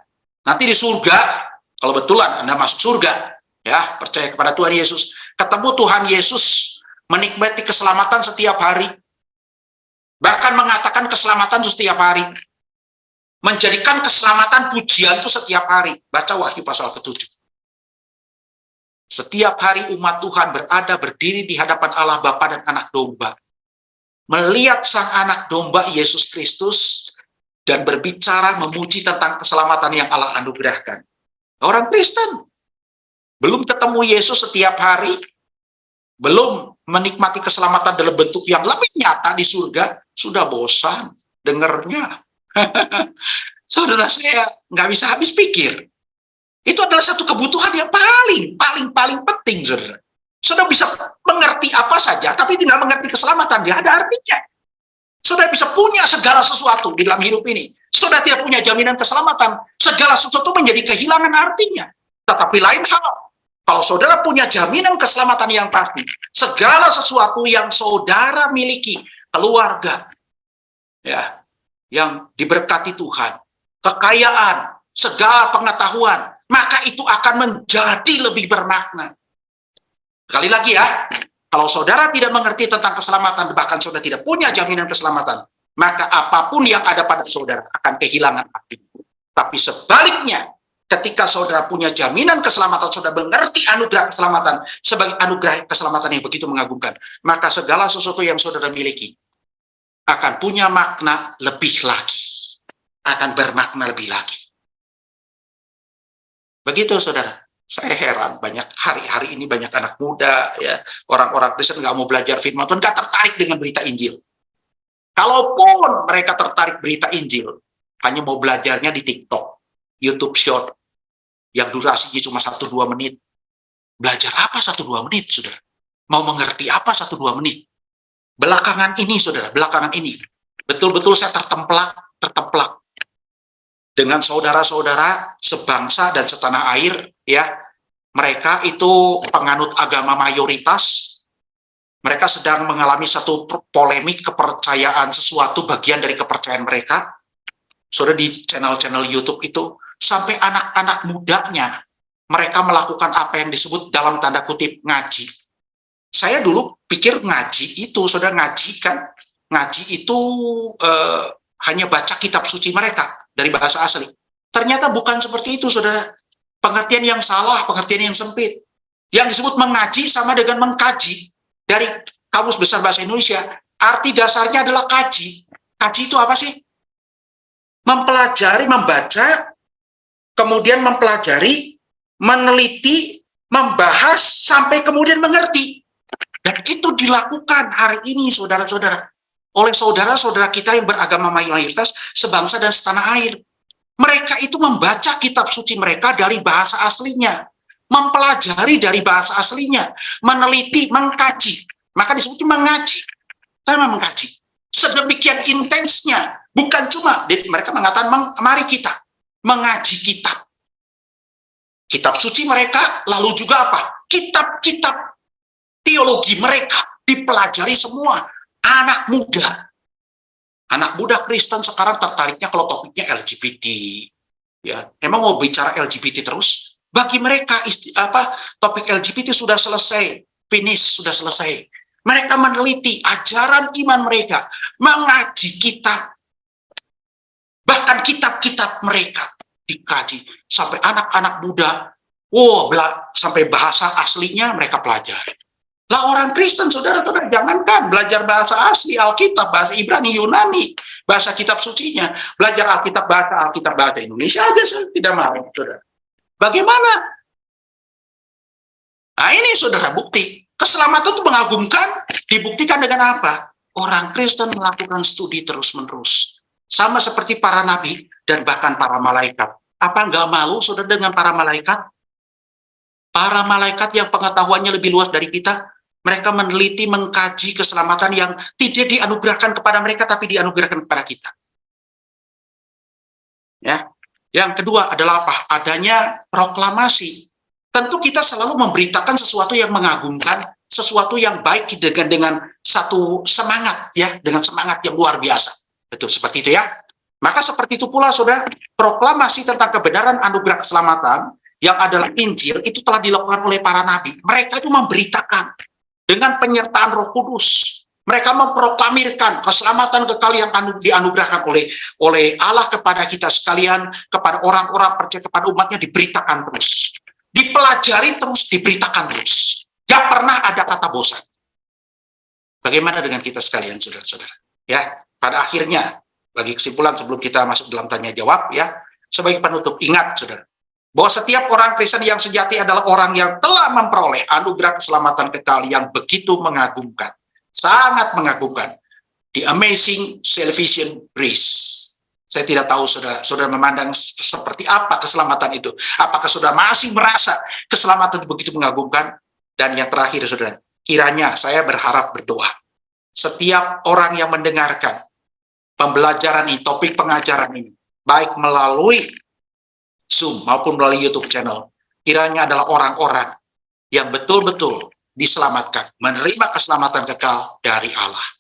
Nanti di surga, kalau betulan Anda masuk surga, ya, percaya kepada Tuhan Yesus, ketemu Tuhan Yesus, menikmati keselamatan setiap hari. Bahkan mengatakan keselamatan itu setiap hari. Menjadikan keselamatan pujian itu setiap hari. Baca Wahyu pasal ke-7. Setiap hari umat Tuhan berdiri di hadapan Allah Bapa dan Anak Domba. Melihat sang Anak Domba Yesus Kristus dan berbicara memuji tentang keselamatan yang Allah anugerahkan. Orang Kristen belum ketemu Yesus setiap hari, belum menikmati keselamatan dalam bentuk yang lebih nyata di surga, sudah bosan dengernya. Saudara, saya nggak bisa habis pikir. Itu adalah satu kebutuhan yang paling penting, saudara. Saudara bisa mengerti apa saja, tapi tidak mengerti keselamatan, dia ada artinya. Saudara bisa punya segala sesuatu di dalam hidup ini. Saudara tidak punya jaminan keselamatan, segala sesuatu menjadi kehilangan artinya. Tetapi lain hal, kalau saudara punya jaminan keselamatan yang pasti, segala sesuatu yang saudara miliki, keluarga, ya, yang diberkati Tuhan, kekayaan, segala pengetahuan, maka itu akan menjadi lebih bermakna. Sekali lagi ya, kalau saudara tidak mengerti tentang keselamatan, bahkan saudara tidak punya jaminan keselamatan, maka apapun yang ada pada saudara akan kehilangan arti. Tapi sebaliknya, ketika saudara punya jaminan keselamatan, saudara mengerti anugerah keselamatan sebagai anugerah keselamatan yang begitu mengagumkan, maka segala sesuatu yang saudara miliki akan punya makna lebih lagi, akan bermakna lebih lagi. Begitu, saudara. Saya heran, banyak hari ini banyak anak muda, ya, orang-orang Kristen nggak mau belajar firman Tuhan, nggak tertarik dengan berita Injil. Kalaupun mereka tertarik berita Injil, hanya mau belajarnya di TikTok, YouTube Short, yang durasinya cuma 1-2 menit. Belajar apa 1-2 menit, saudara? Mau mengerti apa 1-2 menit? Belakangan ini, saudara, belakangan ini, betul-betul saya tertemplak dengan saudara-saudara sebangsa dan setanah air, ya. Mereka itu penganut agama mayoritas. Mereka sedang mengalami satu polemik kepercayaan, sesuatu bagian dari kepercayaan mereka. Saudara, di channel-channel YouTube itu, sampai anak-anak mudanya, mereka melakukan apa yang disebut dalam tanda kutip ngaji. Saya dulu pikir ngaji itu, saudara, ngaji itu hanya baca kitab suci mereka dari bahasa asli. Ternyata bukan seperti itu, saudara. Pengertian yang salah, pengertian yang sempit. Yang disebut mengaji sama dengan mengkaji. Dari Kamus Besar Bahasa Indonesia, arti dasarnya adalah kaji. Kaji itu apa sih? Mempelajari, membaca, kemudian mempelajari, meneliti, membahas, sampai kemudian mengerti. Dan itu dilakukan hari ini, saudara-saudara, oleh saudara-saudara kita yang beragama mayoritas, sebangsa dan setanah air. Mereka itu membaca kitab suci mereka dari bahasa aslinya, mempelajari dari bahasa aslinya, meneliti, mengkaji. Maka disebut mengaji. Saya mengkaji. Sedemikian intensnya, bukan cuma mereka mengatakan, mari kita mengaji kitab suci mereka, lalu juga apa? Kitab-kitab teologi mereka dipelajari semua. Anak muda Kristen sekarang tertariknya kalau topiknya LGBT, ya. Emang mau bicara LGBT terus? Bagi mereka topik LGBT sudah selesai, sudah selesai. Mereka meneliti ajaran iman mereka, mengaji kitab, bahkan kitab-kitab mereka dikaji sampai anak-anak muda, sampai bahasa aslinya mereka pelajari. Lah orang Kristen, saudara-saudara, jangankan belajar bahasa asli Alkitab, bahasa Ibrani, Yunani, bahasa kitab sucinya, belajar Alkitab bahasa Indonesia aja saya tidak mau, saudara. Bagaimana? Nah ini, saudara, bukti. Keselamatan itu mengagumkan, dibuktikan dengan apa? Orang Kristen melakukan studi terus-menerus. Sama seperti para nabi dan bahkan para malaikat. Apa nggak malu, saudara, dengan para malaikat? Para malaikat yang pengetahuannya lebih luas dari kita, mereka meneliti, mengkaji keselamatan yang tidak dianugerahkan kepada mereka, tapi dianugerahkan kepada kita. Ya. Yang kedua adalah apa? Adanya proklamasi. Tentu kita selalu memberitakan sesuatu yang mengagumkan, sesuatu yang baik dengan satu semangat, ya, dengan semangat yang luar biasa. Betul, seperti itu ya. Maka seperti itu pula, saudara, proklamasi tentang kebenaran anugerah keselamatan yang adalah Injil itu telah dilakukan oleh para nabi. Mereka itu memberitakan dengan penyertaan Roh Kudus. Mereka memproklamirkan keselamatan kekal yang dianugerahkan oleh Allah kepada kita sekalian, kepada orang-orang percaya, kepada umatnya, diberitakan terus. Dipelajari terus, diberitakan terus. Gak pernah ada kata bosan. Bagaimana dengan kita sekalian, saudara-saudara? Ya, pada akhirnya, bagi kesimpulan sebelum kita masuk dalam tanya jawab ya, sebagai penutup, ingat saudara, bahwa setiap orang Kristen yang sejati adalah orang yang telah memperoleh anugerah keselamatan kekal yang begitu mengagumkan, sangat mengagumkan. The amazing salvation grace. Saya tidak tahu saudara memandang seperti apa keselamatan itu. Apakah saudara masih merasa keselamatan itu begitu mengagumkan? Dan yang terakhir saudara, kiranya saya berharap berdoa. Setiap orang yang mendengarkan pembelajaran ini, topik pengajaran ini, baik melalui Zoom maupun melalui YouTube channel, kiranya adalah orang-orang yang betul-betul diselamatkan, menerima keselamatan kekal dari Allah.